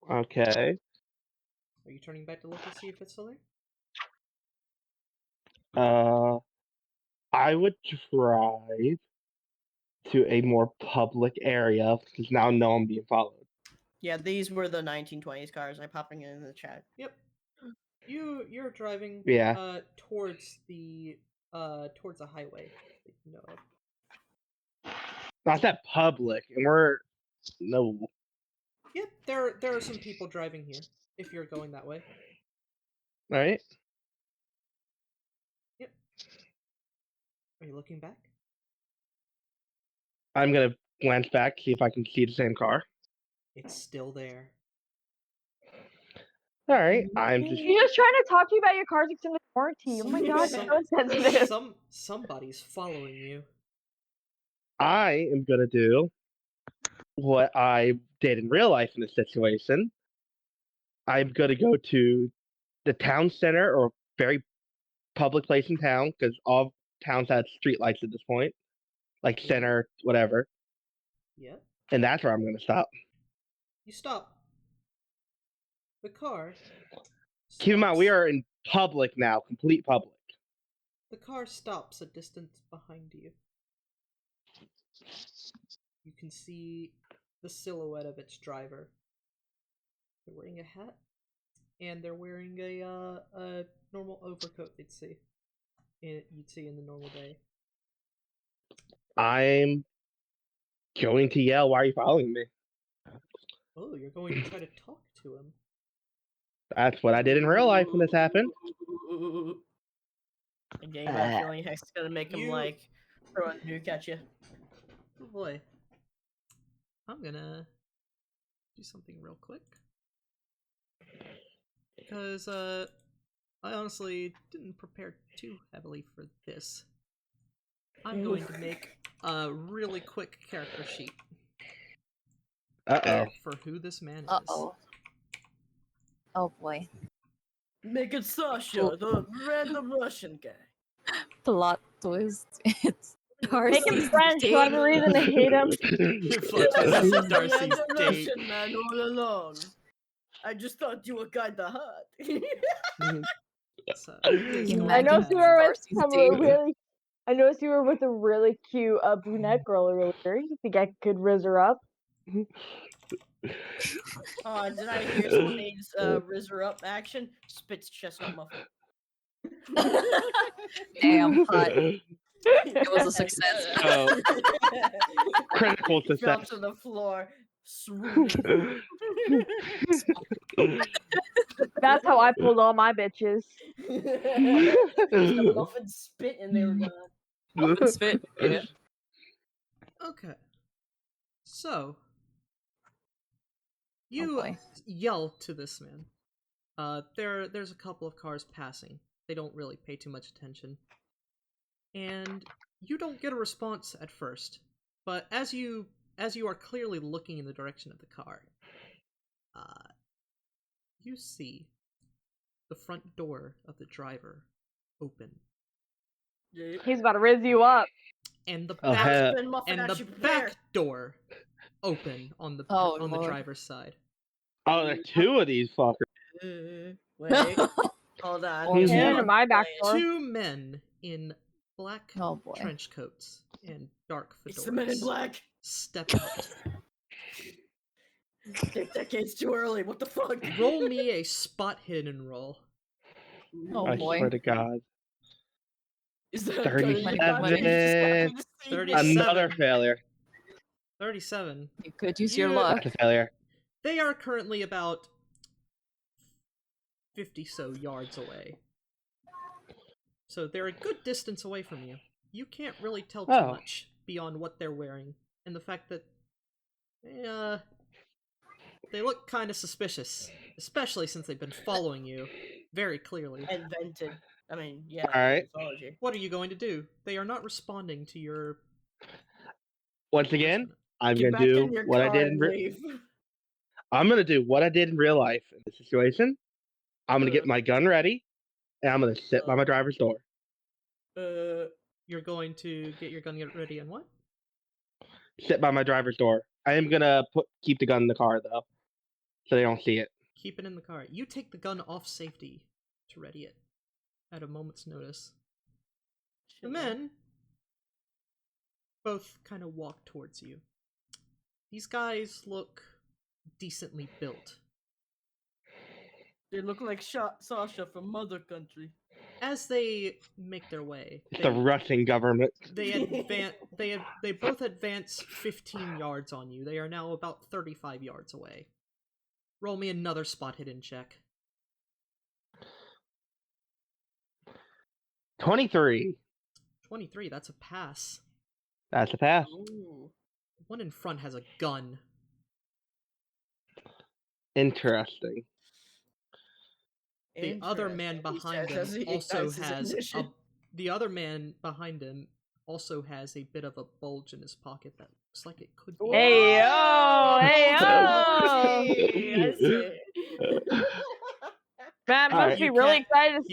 Okay. Are you turning back to look to see if it's still there? I would drive to a more public area because now I know I'm being followed. Yeah, these were the 1920s cars. I'm popping it in the chat. Yep. You're driving Yeah. towards the highway that you know of. Not that public, and we're no. Yep, there are some people driving here if you're going that way. Right? Yep. Are you looking back? I'm gonna glance back, see if I can see the same car. It's still there. Alright, I'm just. He's just trying to talk to you about your car's extended warranty. Oh my god, Some- so insensitive. Somebody's following you. I am gonna do what I did in real life in this situation. I'm gonna go to the town center or very public place in town because all towns have streetlights at this point, like Yeah. center, whatever, Yep. and that's where I'm gonna stop. You stop. The car. Keep in mind, we stops. are in public now, complete public. The car stops a distance behind you. You can see the silhouette of its driver. They're wearing a hat, and they're wearing a normal overcoat you'd see in the normal day. I'm going to yell, "Why are you following me?" Oh, you're going to try to talk to him. That's what I did in real life when this happened. I get a bad feeling Hex is gonna make him You- like throw a nuke at you. Oh boy. I'm gonna do something real quick. Because, I honestly didn't prepare too heavily for this. I'm going to make a really quick character sheet Uh-oh. for who this man is. Uh-oh. Oh boy. Make it Sasha, the random Russian guy. Plot twist. It's Make him Darcy's French, so I have a date. reason to hate him. Fuck, this I is was the Darcy's random date. Russian man all along. I just thought you were kinda hot. So, he is going I Imagine know to you were with Darcy's some date. really. I noticed you were with a really cute brunette girl earlier. You think I could riz her up? Oh, did I hear somebody's Rizzer Up action? Spits chestnut muffin. Damn, hot. It was a success. Oh. Critical He fell success. to the floor, swooning. That's how I pulled all my bitches. The muffin spit and they were gone. Muffin spit. Yeah. Okay. So, Oh you boy. yell to this man. There's a couple of cars passing. They don't really pay too much attention. And you don't get a response at first. But as you are clearly looking in the direction of the car, you see the front door of the driver open. He's about to riz you up. And the Oh, back hell. Spin muffin and at the you, prepare. back door open on the Oh, on the Lord. driver's side. Oh, there are two of these fuckers. Wait, hold on. Oh, Get yeah. into my back door. Two men in black Oh boy. trench coats and dark fedoras It's the Men in Black. step out. Decades too early. What the fuck? Roll me a spot hidden roll. Oh I boy. swear to God. Is that 37. 37. Another failure. 37. You could use your You- luck. That's a failure. They are currently about 50 so yards away. So they're a good distance away from you. You can't really tell too Oh. much beyond what they're wearing and the fact that they look kind of suspicious, especially since they've been following you very clearly. Invented. I mean, yeah. Alright. Mythology. What are you going to do? They are not responding to your. Once again, I'm Get gonna back do in your what I car did and in leave. I'm gonna do what I did in real life in this situation. I'm gonna get my gun ready, and I'm gonna sit by my driver's door. You're going to get your gun ready and what? Sit by my driver's door. I am gonna keep the gun in the car though, so they don't see it. Keep it in the car. You take the gun off safety to ready it at a moment's notice. The men both kind of walk towards you. These guys look decently built. They look like Sasha from Mother Country. As they make their way, It's the Russian government. they both advance 15 yards on you. They are now about 35 yards away. Roll me another spot hidden check. 23. 23, that's a pass. That's a pass. Ooh. One in front has a gun. Interesting. The other man behind him also has the other man behind him also has a bit of a bulge in his pocket that looks like it could be. Hey yo! Hey yo! I see. Man, Alright. must be You really can't- excited to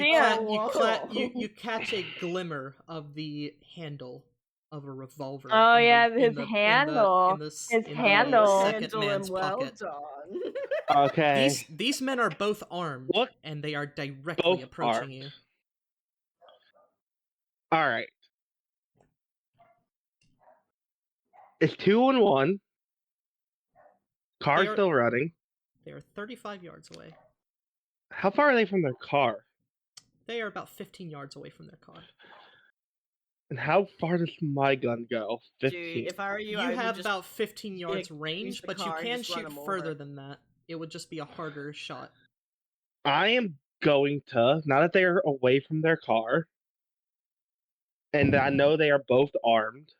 see him. You catch a glimmer of the handle of a revolver. Oh, in yeah, the- his in the- handle. in the, His in handle. The second man's well pocket. done. Okay. These men are both armed, What? and they are directly Both approaching armed. you. All right. It's 2-on-1. Car's They're- still running. They are 35 yards away. How far are they from their car? They are about 15 yards away from their car. And how far does my gun go? 15. Dude, if I were you, You I would have just about 15 yards use range, the but you car and can just run shoot 'em further over. than that. It would just be a harder shot. I am going to, now that they are away from their car, and I know they are both armed,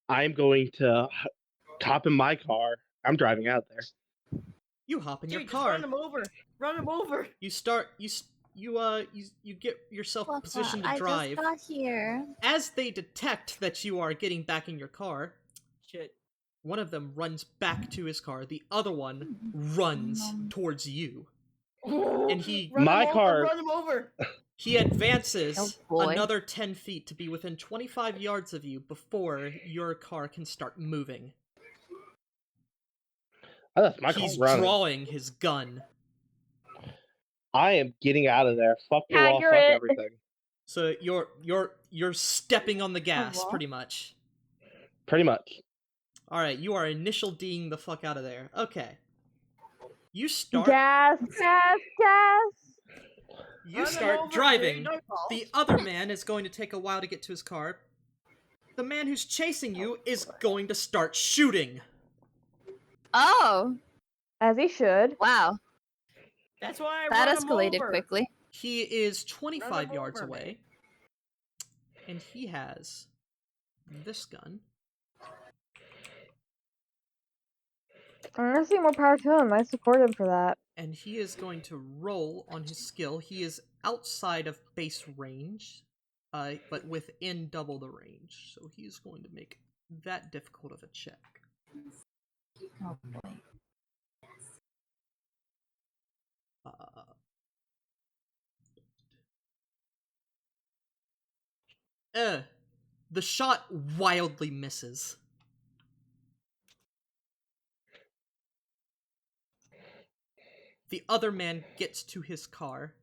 I'm going to hop in my car. I'm driving out there. You hop in Dude, your just car. run him over. Run him over. You get yourself What's positioned up? to drive. I just got here. As they detect that you are getting back in your car, Shit. one of them runs back to his car. The other one runs towards you. And he Run My him car- Over, run him over. he advances Oh, boy. another 10 feet to be within 25 yards of you before your car can start moving. I left my He's car running. drawing his gun. I am getting out of there. Fuck the law, fuck Accurate. everything. So you're stepping on the gas, what? pretty much. Pretty much. Alright, you are initial D'ing the fuck out of there. Okay. You start Gas, gas, gas. you Run him start over, driving. dude, no balls. The other man is going to take a while to get to his car. The man who's chasing you is going to start shooting. Oh, As he should. wow. That's why I That run him escalated over. quickly. He is 25 Run him yards over, away. And he has this gun. I'm gonna see more power to him. I support him for that. And he is going to roll on his skill. He is outside of base range, but within double the range. So he's going to make that difficult of a check. Oh boy. The shot wildly misses. The other man gets to his car,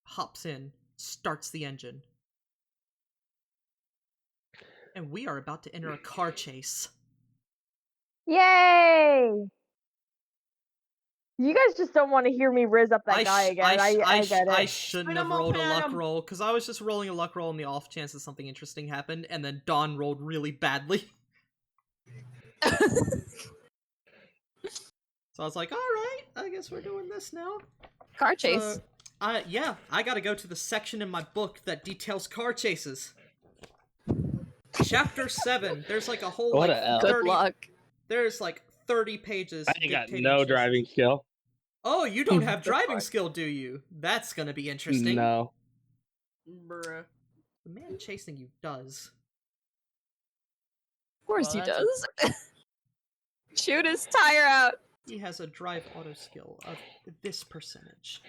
hops in, starts the engine. And we are about to enter a car chase. Yay! You guys just don't want to hear me riz up that guy again. I get it. I shouldn't Spin have him rolled a open at luck him. roll, because I was just rolling a luck roll on the off chance that something interesting happened, and then Dawn rolled really badly. So I was like, alright, I guess we're doing this now. Car chase. Yeah, I gotta go to the section in my book that details car chases. Chapter 7, there's like a whole What like a L. 30, Good luck. there's like 30 pages. I ain't got dictating no chases. driving skill. Oh, you don't have driving skill, do you? That's gonna be interesting. No. Bruh. The man chasing you does. Of course Well, he that's does. Shoot his tire out. He has a drive auto skill of this percentage.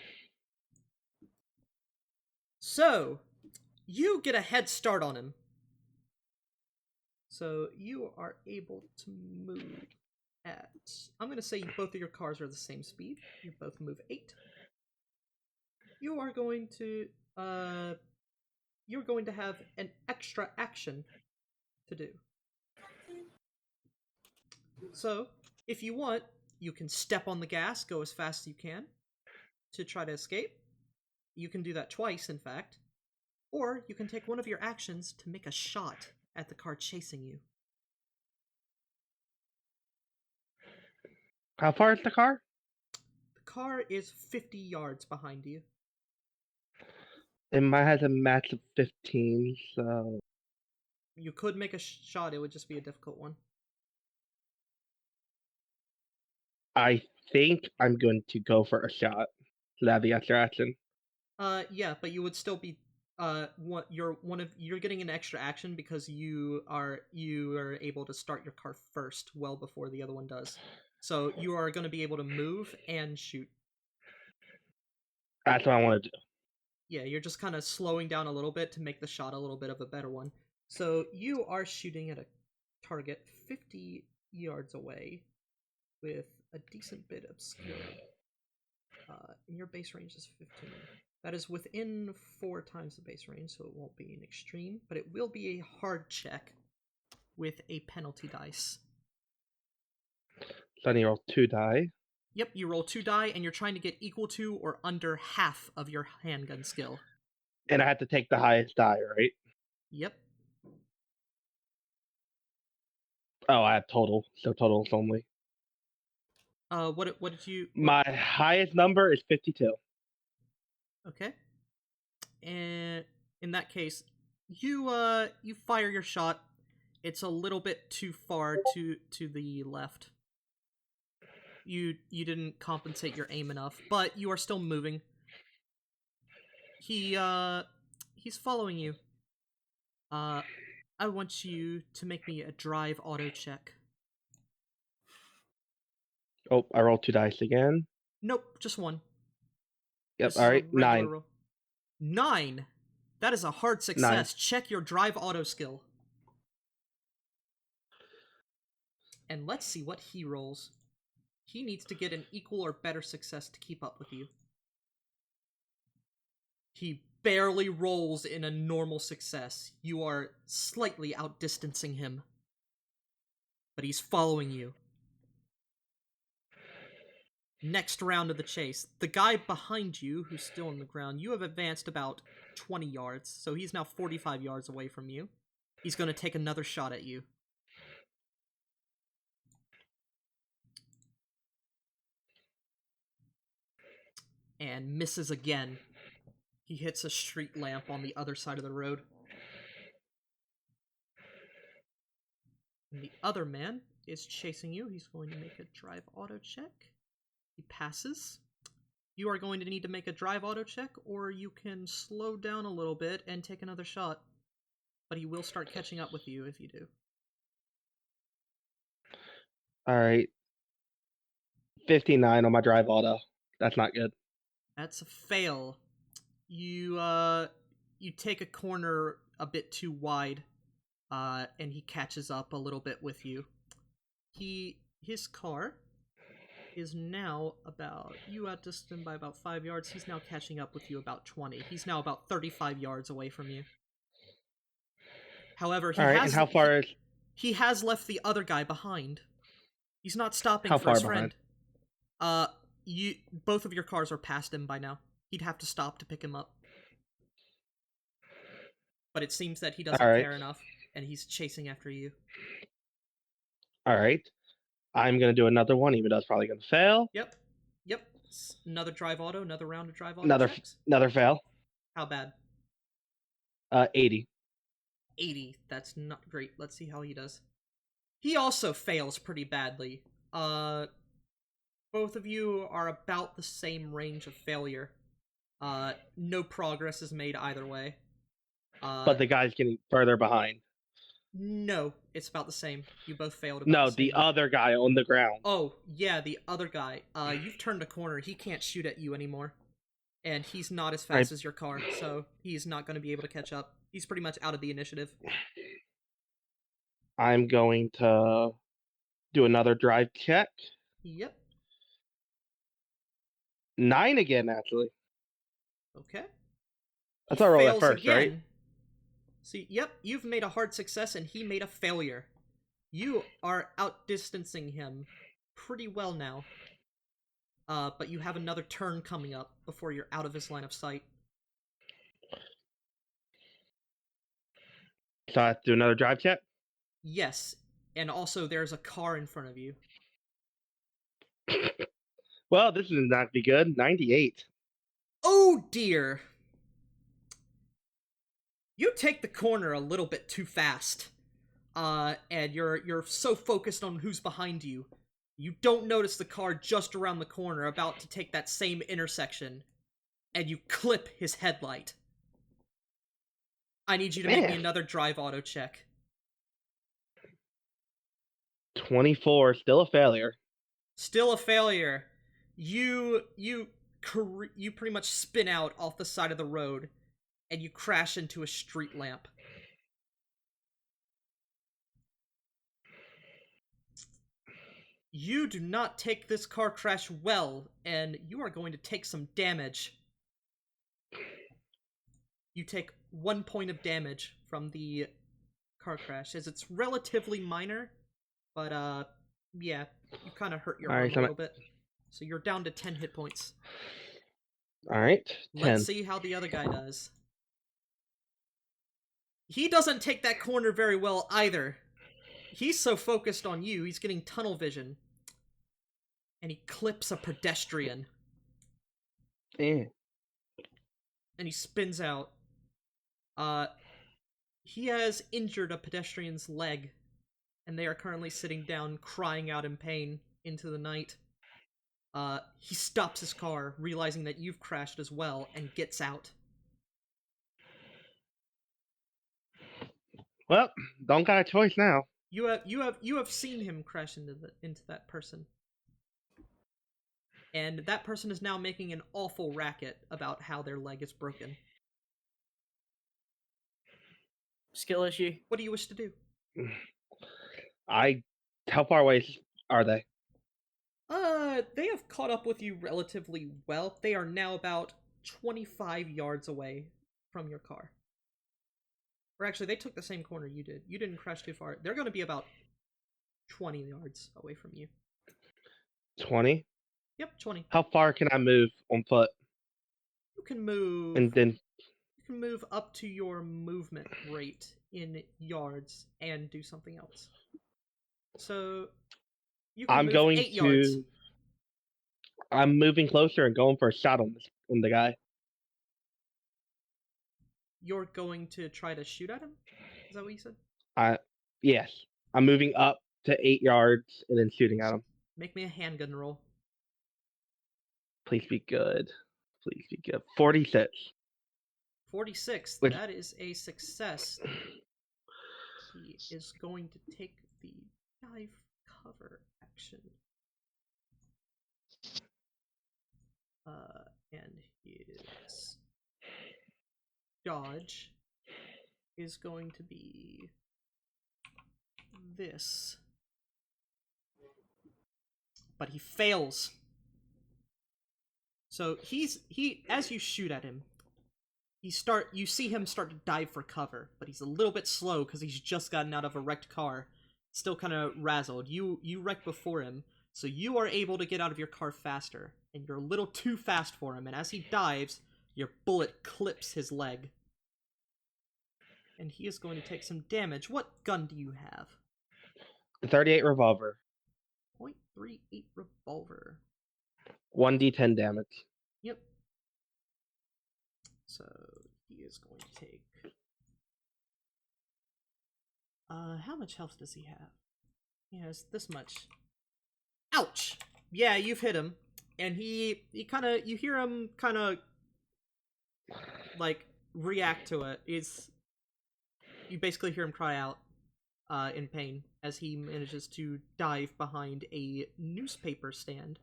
So, you get a head start on him. So, you are able to move at... I'm going to say both of your cars are the same speed. You both move 8. You are going to... you're going to have an extra action to do. So, if you want, you can step on the gas, go as fast as you can to try to escape. You can do that twice, in fact. Or you can take one of your actions to make a shot at the car chasing you. How far is the car? The car is 50 yards behind you. It might have a match of 15, so... You could make a shot, it would just be a difficult one. I think I'm going to go for a shot. So that'd be extra action. Yeah, but you would still be you're getting an extra action because you are able to start your car first well before the other one does. So you are going to be able to move and shoot. That's what I want to do. Yeah, you're just kind of slowing down a little bit to make the shot a little bit of a better one. So you are shooting at a target 50 yards away with a decent bit of skill. And your base range is 15. That is within 4 times the base range, so it won't be an extreme, but it will be a hard check with a penalty dice. So I need to roll 2 die. Yep, you roll 2 die, and you're trying to get equal to or under half of your handgun skill. And I have to take the highest die, right? Yep. Oh, I have total. So total is only. What did you... My highest number is 52. Okay. And in that case, you fire your shot. It's a little bit too far to the left. You didn't compensate your aim enough, but you are still moving. He's following you. I want you to make me a drive auto check. Oh, I rolled 2 dice again. Nope, just one. Yep. This All is a right. regular 9. roll. 9. That is a hard success. Check your drive auto skill. And let's see what he rolls. He needs to get an equal or better success to keep up with you. He barely rolls in a normal success. You are slightly outdistancing him. But he's following you. Next round of the chase. The guy behind you, who's still on the ground, you have advanced about 20 yards, so he's now 45 yards away from you. He's going to take another shot at you. And misses again. He hits a street lamp on the other side of the road. And the other man is chasing you. He's going to make a drive auto check. He passes. You are going to need to make a drive auto check, or you can slow down a little bit and take another shot. But he will start catching up with you if you do. All right. 59 on my drive auto. That's not good. That's a fail. You take a corner a bit too wide, and he catches up a little bit with you. His car is now about, you outdistanced by about 5 yards. He's now catching up with you about 20. He's now about 35 yards away from you. However, and how far is... He has left the other guy behind. He's not stopping How for far his behind? friend. Both of your cars are past him by now. He'd have to stop to pick him up. But it seems that he doesn't care enough, and he's chasing after you. All right. I'm going to do another one, even though it's probably going to fail. Yep. Another drive auto, another round of drive auto checks. Another fail. How bad? 80. 80. That's not great. Let's see how he does. He also fails pretty badly. Both of you are about the same range of failure. No progress is made either way. But the guy's getting further behind. No, it's about the same. You both failed. The other guy on the ground. Oh, yeah, the other guy. You've turned a corner. He can't shoot at you anymore. And he's not as fast as your car, so he's not going to be able to catch up. He's pretty much out of the initiative. I'm going to do another drive check. Yep. 9 again, actually. Okay. That's our roll at first, again. right? See, yep, you've made a hard success and he made a failure. You are outdistancing him pretty well now. But you have another turn coming up before you're out of his line of sight. So I have to do another drive check? Yes, and also there's a car in front of you. Well, this is not be good. 98. Oh dear! You take the corner a little bit too fast. And you're so focused on who's behind you. You don't notice the car just around the corner about to take that same intersection. And you clip his headlight. I need you to make me another drive auto check. 24, still a failure. Still a failure. You pretty much spin out off the side of the road, and you crash into a street lamp. You do not take this car crash well, and you are going to take some damage. You take 1 point of damage from the car crash, as it's relatively minor, but yeah, you kind of hurt your arm a little bit. So you're down to 10 hit points. Alright, 10. Let's see how the other guy does. He doesn't take that corner very well either. He's so focused on you, he's getting tunnel vision. And he clips a pedestrian. Yeah. And he spins out. He has injured a pedestrian's leg, and they are currently sitting down, crying out in pain into the night. He stops his car, realizing that you've crashed as well, and gets out. Well, don't got a choice now. You have seen him crash into that person. And that person is now making an awful racket about how their leg is broken. Skill issue. What do you wish to do? How far away are they? They have caught up with you relatively well. They are now about 25 yards away from your car. Or actually, they took the same corner you did. You didn't crash too far. They're going to be about 20 yards away from you. 20? Yep, 20. How far can I move on foot? You can move. And then You can move up to your movement rate in yards and do something else. So you can I'm move going 8 yards. I'm moving closer and going for a shot on the guy. You're going to try to shoot at him? Is that what you said? Yes. I'm moving up to 8 yards and then shooting at him. Make me a handgun roll. Please be good. Please be good. 46. 46. Which- That is a success. He is going to take the dive cover action. And his dodge is going to be this. But he fails. So he as you shoot at him, you see him start to dive for cover, but he's a little bit slow because he's just gotten out of a wrecked car, still kind of razzled. You wreck before him, so you are able to get out of your car faster, and you're a little too fast for him, and as he dives, your bullet clips his leg. And he is going to take some damage. What gun do you have? 38 revolver. .38 revolver. 1d10 damage. Yep. So he is going to take. How much health does he have? He has this much. Ouch! Yeah, you've hit him, and he kind of, you hear him kind of like react to it. You basically hear him cry out in pain as he manages to dive behind a newspaper stand.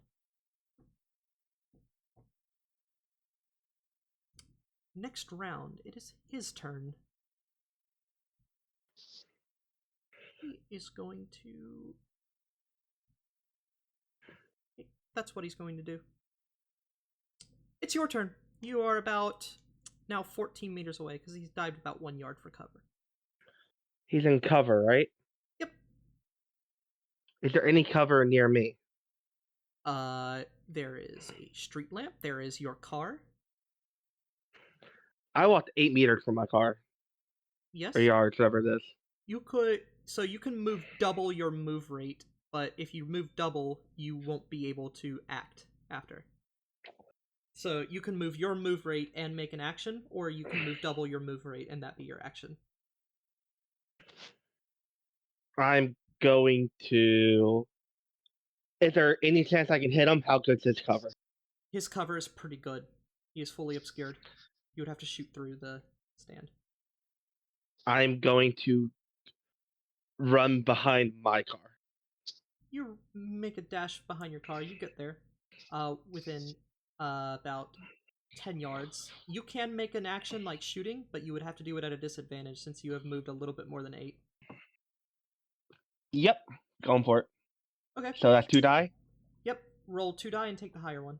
Next round, it is his turn. He is going to... That's what he's going to do. It's your turn. You are about now 14 meters away because he's dived about 1 yard for cover. He's in cover, right? Yep. Is there any cover near me? There is a street lamp. There is your car. I walked 8 meters from my car. Yes. Or yards, whatever it is. You can move double your move rate, but if you move double, you won't be able to act after. So you can move your move rate and make an action, or you can move double your move rate and that be your action. I'm going to... Is there any chance I can hit him? How good's his cover? His cover is pretty good. He is fully obscured. You would have to shoot through the stand. I'm going to run behind my car. You make a dash behind your car. You get there within about 10 yards. You can make an action like shooting, but you would have to do it at a disadvantage since you have moved a little bit more than 8. Yep, going for it. Okay. So that's 2 die? Yep. Roll 2 die and take the higher one.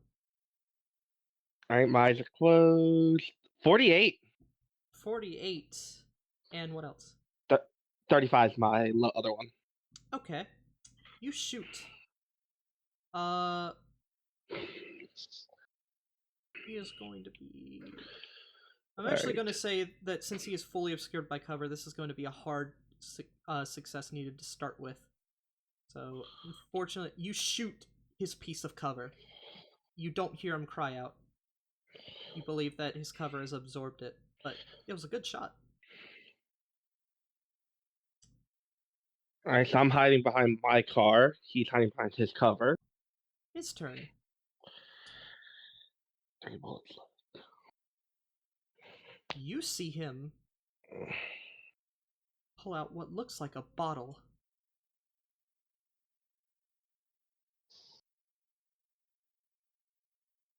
Alright, my eyes are closed. 48. 48. And what else? 35 is my other one. Okay. You shoot. He is going to be... I'm actually going to say that since he is fully obscured by cover, this is going to be a hard success needed to start with. So, unfortunately, you shoot his piece of cover. You don't hear him cry out. You believe that his cover has absorbed it, but it was a good shot. Alright, so I'm hiding behind my car. He's hiding behind his cover. His turn. 3 bullets. You see him pull out what looks like a bottle.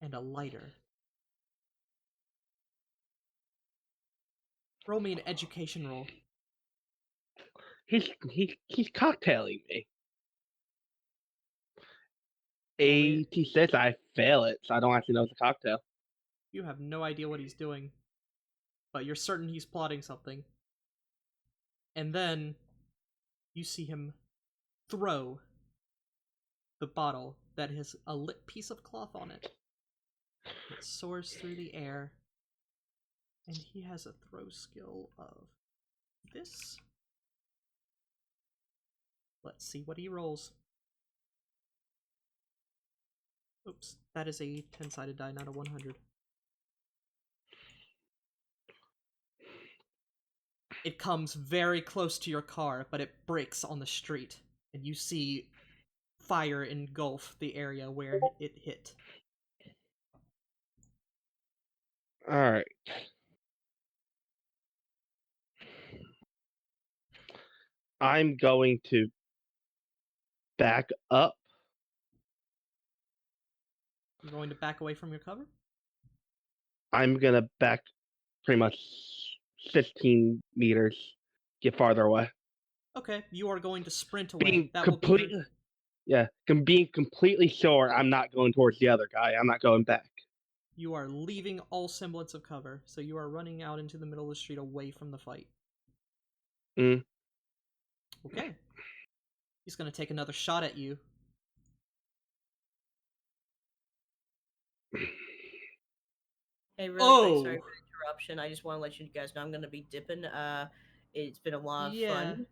And a lighter. Roll me an education roll. He's cocktailing me. me- 86, I fail it, so I don't actually know it's a cocktail. You have no idea what he's doing, but you're certain he's plotting something. And then you see him throw the bottle that has a lit piece of cloth on it. It soars through the air, and he has a throw skill of this. Let's see what he rolls. Oops, that is a 10-sided die, not a 100. It comes very close to your car, but it breaks on the street, and you see fire engulf the area where it hit. Alright. I'm going to back up. You're going to back away from your cover? I'm gonna back pretty much 15 meters, get farther away. Okay, you are going to sprint away. Being That will be your... completely, being completely sure I'm not going towards the other guy. I'm not going back. You are leaving all semblance of cover, so you are running out into the middle of the street away from the fight. Mm. Okay. He's going to take another shot at you. Hey, really quick, sorry for the interruption. I just want to let you guys know I'm going to be dipping. It's been a lot of fun.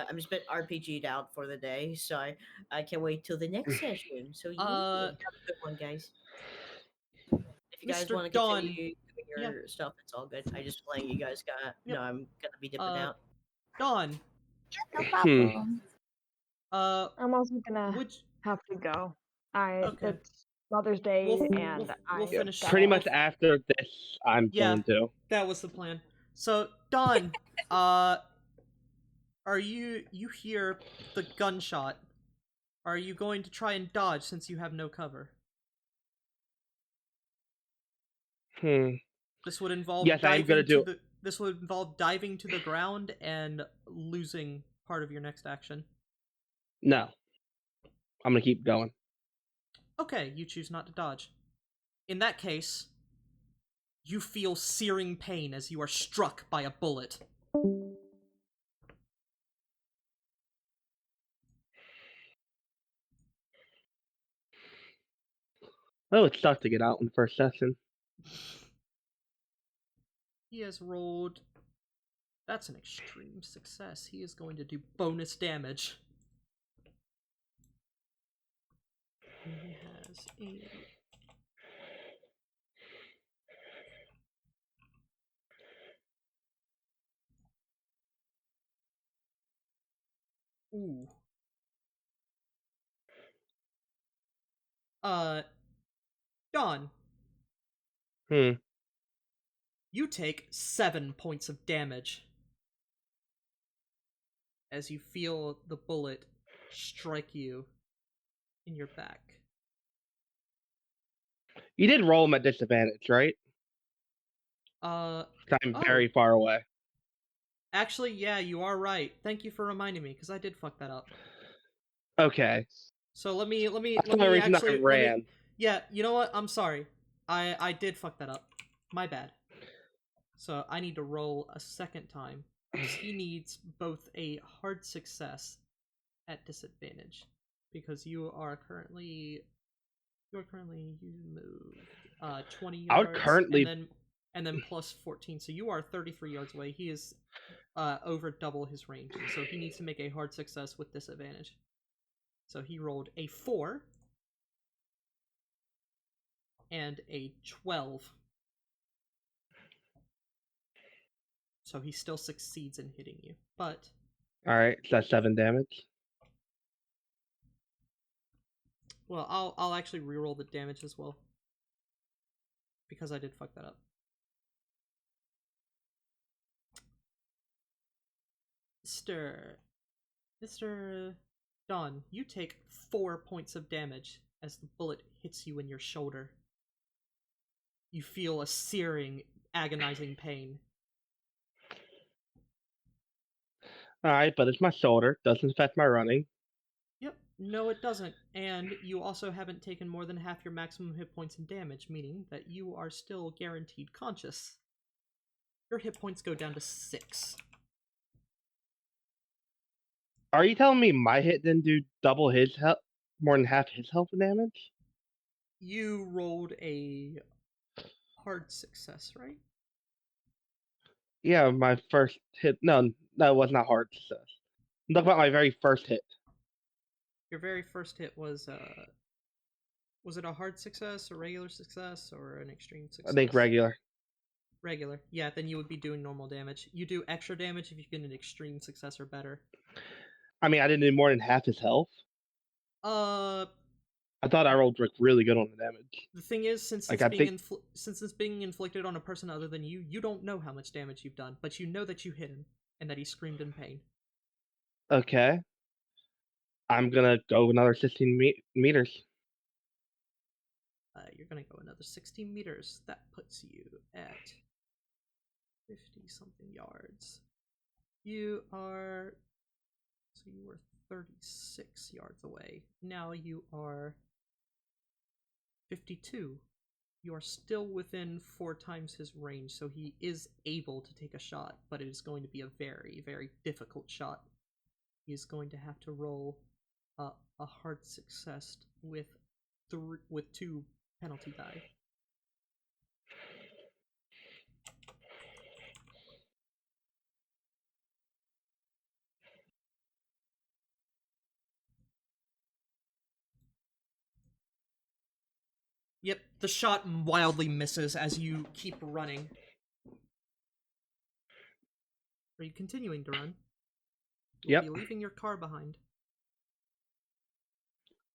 I'm just a bit RPG'd out for the day, so I can't wait till the next session. So yeah, have a good one, guys. If you guys Mr. want to Dawn. continue doing your stuff, it's all good. I just letting you guys know I'm gonna be dipping out. Dawn. No problem. I'm also gonna have to go. It's Mother's Day, we'll finish. Pretty much after this, I'm going to. That was the plan. So, Dawn, are you hear the gunshot? Are you going to try and dodge since you have no cover? This would involve This would involve diving to the ground and losing part of your next action. No. I'm gonna keep going. Okay, you choose not to dodge. In that case, you feel searing pain as you are struck by a bullet. Oh, it sucked to get out in the first session. He has rolled... That's an extreme success. He is going to do bonus damage. And he has a... Ooh. Dawn. You take 7 points of damage as you feel the bullet strike you in your back. You did roll him at disadvantage, right? I'm very far away. Actually, yeah, you are right. Thank you for reminding me, because I did fuck that up. Okay. So let me ran. Yeah, you know what? I'm sorry. I did fuck that up. My bad. So I need to roll a second time. He needs both a hard success at disadvantage, because you moved 20 yards. I would currently and then plus 14, so you are 33 yards away. He is over double his range, so he needs to make a hard success with disadvantage. So he rolled a 4 and a 12. So he still succeeds in hitting you, but All right, so that's 7 damage. Well, I'll actually reroll the damage as well. Because I did fuck that up. Mr. Don, you take 4 points of damage as the bullet hits you in your shoulder. You feel a searing, agonizing pain. All right, but it's my shoulder. Doesn't affect my running. Yep, no it doesn't. And you also haven't taken more than half your maximum hit points in damage, meaning that you are still guaranteed conscious. Your hit points go down to 6. Are you telling me my hit didn't do double his health, more than half his health damage? You rolled a hard success, right? Yeah, my first hit. No, it was not hard success. I'm talking about my very first hit. Your very first hit was it a hard success, a regular success, or an extreme success? I think regular. Regular. Yeah, then you would be doing normal damage. You do extra damage if you get an extreme success or better. I mean, I didn't do more than half his health. Uh, I thought I rolled like really good on the damage. the thing is, since Like, it's being inflicted on a person other than you, you don't know how much damage you've done, but you know that you hit him and that he screamed in pain. Okay. I'm gonna go another 16 meters. You're gonna go another 16 meters. That puts you at 50 something yards. You were 36 yards away. Now you are 52. You are still within 4 times his range, so he is able to take a shot, but it is going to be a very, very difficult shot. He is going to have to roll a hard success with 2 penalty die. Yep, the shot wildly misses as you keep running. Are you continuing to run? Yep. You'll be leaving your car behind.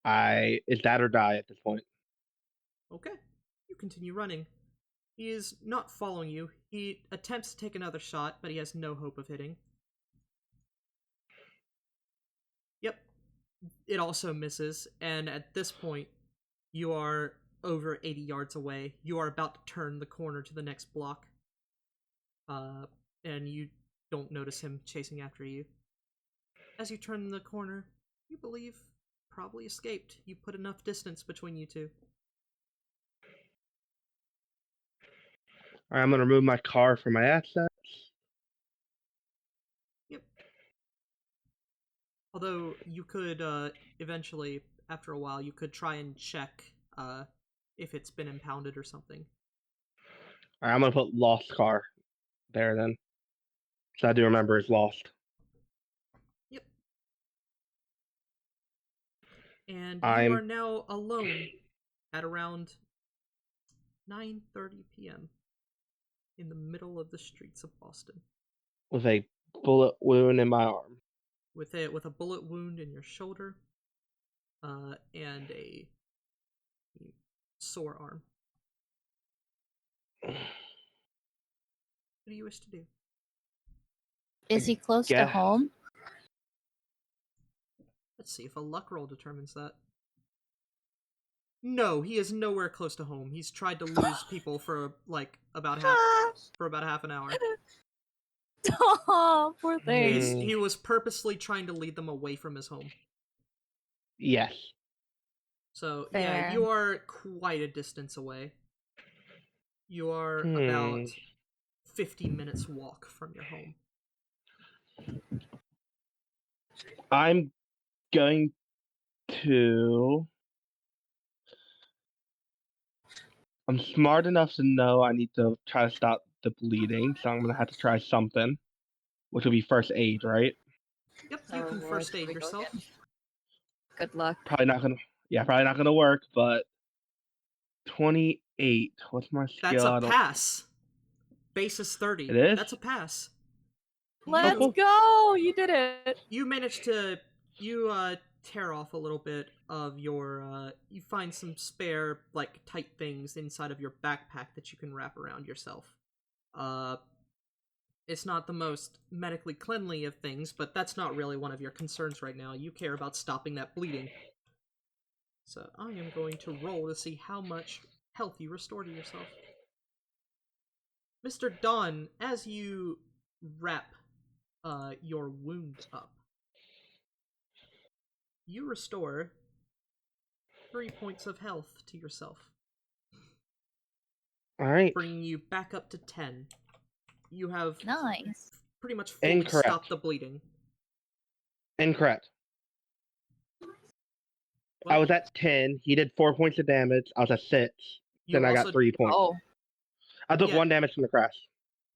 It's that or die at this point. Okay, you continue running. He is not following you. He attempts to take another shot, but he has no hope of hitting. Yep, it also misses, and at this point, you are over 80 yards away. You are about to turn the corner to the next block. And you don't notice him chasing after you. As you turn the corner, you believe probably escaped. You put enough distance between you two. Alright, I'm gonna remove my car from my assets. Yep. Although you could eventually, after a while, you could try and check if it's been impounded or something. Alright, I'm gonna put lost car there then. So I do remember it's lost. Yep. And you I'm are now alone at around 9:30 p.m. in the middle of the streets of Boston. with a bullet wound in my arm. With a bullet wound in your shoulder, and a sore arm. What do you wish to do? Is he close to Yeah. home? Let's see if a luck roll determines that. No, he is nowhere close to home. He's tried to lose people for about half an hour. Oh, poor thing. He was purposely trying to lead them away from his home. Yes. So Fair. yeah, you are quite a distance away. You are about 50 minutes walk from your home. I'm going to... I'm smart enough to know I need to try to stop the bleeding, so I'm going to have to try something, which will be first aid, right? Yep, you Oh, can Lord, first here aid we go yourself. again. Good luck. Probably not gonna work, but 28. What's my skill? That's a pass. Base is 30. It is? That's a pass. Let's cool. go! You did it. You managed to tear off a little bit of your you find some spare like tight things inside of your backpack that you can wrap around yourself. It's not the most medically cleanly of things, but that's not really one of your concerns right now. You care about stopping that bleeding. So I am going to roll to see how much health you restore to yourself. Mr. Don, as you wrap your wound up, you restore 3 points of health to yourself, All right. bringing you back up to 10. You have Nice. pretty much fully Incorrect. stopped the bleeding. Incorrect. I What? was at 10. He did 4 points of damage. I was at 6. You Then I got also- 3 points. Oh, I took Yeah. 1 damage from the crash.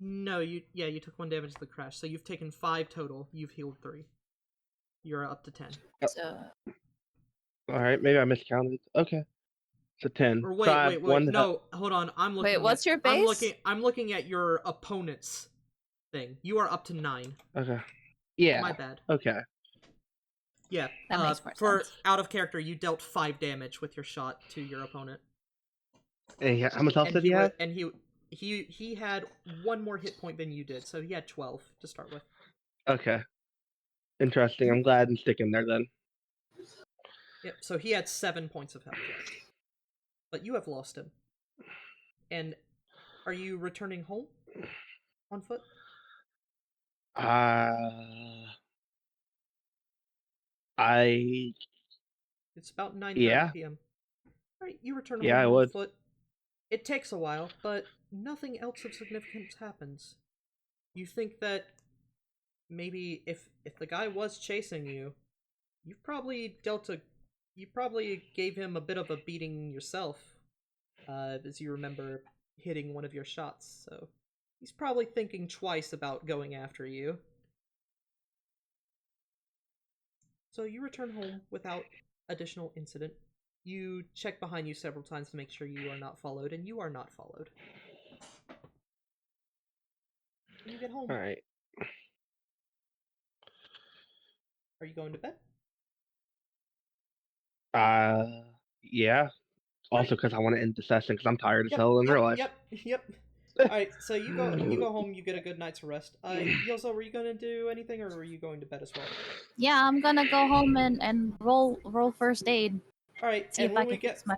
No, you took 1 damage to the crash, so you've taken 5 total. You've healed 3. You're up to 10. so All right, maybe I miscounted. Okay, so 10. Or So I wait, have one to help. no, hold on. I'm looking. Wait, what's your I'm base? looking at your opponent's thing. You are up to 9. Okay. Yeah. My bad. Okay. Yeah. That makes more for sense. out of character, you dealt 5 damage with your shot to your opponent. And how much health And did he have? and he had 1 more hit point than you did, so he had 12 to start with. Okay. Interesting. I'm glad I'm sticking there then. Yep. So he had 7 points of health left, but you have lost him. And are you returning home on foot? I It's about 9:30 Yeah. p.m. All right, you return Yeah, I home on would. foot. It takes a while, but nothing else of significance happens. You think that maybe if the guy was chasing you, you probably gave him a bit of a beating yourself, as you remember hitting one of your shots. So he's probably thinking twice about going after you. So you return home without additional incident. You check behind you several times to make sure you are not followed, and you are not followed. When you get home, All right. are you going to bed? Yeah. Also, because I want to end the session because I'm tired as hell in real life. Yep. Alright, so you go home, you get a good night's rest. Yilza, were you gonna do anything, or were you going to bed as well? yeah, I'm gonna go home and roll first aid. Alright, See and if I when we can get fix my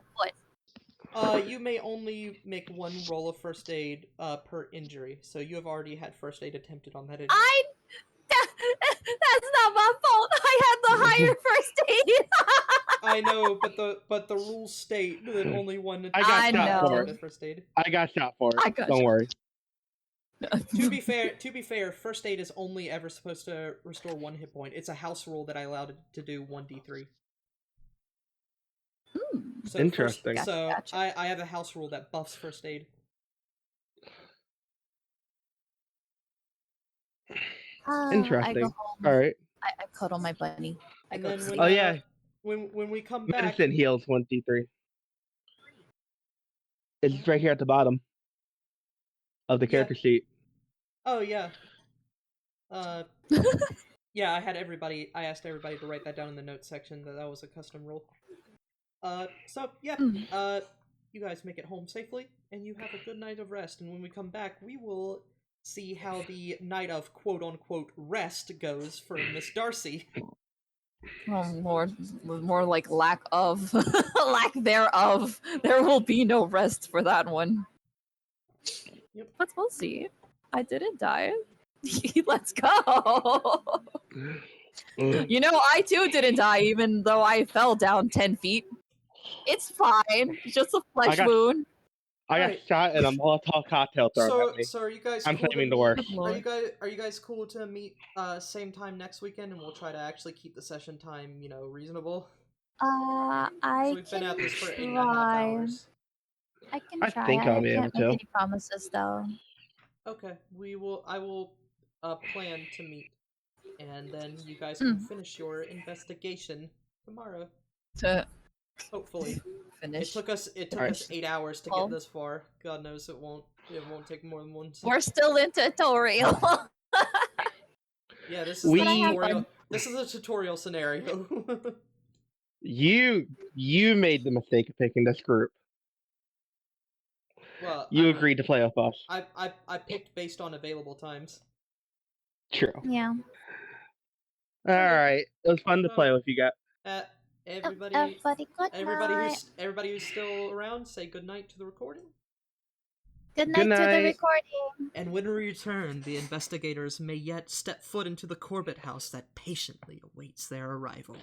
foot. you may only make 1 roll of first aid per injury. So you have already had first aid attempted on that injury. That's not my fault. I had the higher first aid. I know, but the rules state that only one I got shot for attempted first aid. I got shot for it. I got Don't shot. worry. To be fair, first aid is only ever supposed to restore 1 hit point. It's a house rule that I allowed it to do 1d3. So Interesting. Gotcha. I have a house rule that buffs first aid. Interesting. I go home. All right. I cuddle my bunny. I And go then to when, sleep. Oh yeah. when we come back, Medicine heals 1d3. It's right here at the bottom of the Yeah. character sheet. oh yeah, yeah, I asked everybody to write that down in the notes section. That was a custom rule. So yeah, you guys make it home safely, and you have a good night of rest. And when we come back, we will see how the night of quote-unquote rest goes for Miss Darci. Oh, more like lack of, lack thereof. There will be no rest for that one. Yep. But we'll see. I didn't die. Let's go. You know, I too didn't die, even though I fell down 10 feet. It's fine. Just a flesh got- wound. I got Alright. shot and a Molotov cocktail thrown at me. So are you guys I'm cool claiming to the worst. meet? Are you guys cool to meet same time next weekend, and we'll try to actually keep the session time, reasonable? I So we've been can at this for 8.5 try. hours. I can I try. think I'll I be able can't make to. any promises though. Okay, I will plan to meet, and then you guys can finish your investigation tomorrow. To Hopefully. finish. It took us Alright. 8 hours to Well- get this far. God knows it won't take more than one. We're still in tutorial. Yeah, this is We- the But I have tutorial. fun. This is a tutorial scenario. You made the mistake of picking this group. Well, You I mean, agreed to play with us. I picked based on available times. True. Yeah. All right. It was fun to Um, play with you guys. Everybody, Everybody, good everybody night. everybody who's still around, say good night to the recording. Good Good night to the night. recording. And when we return, the investigators may yet step foot into the Corbett house that patiently awaits their arrival.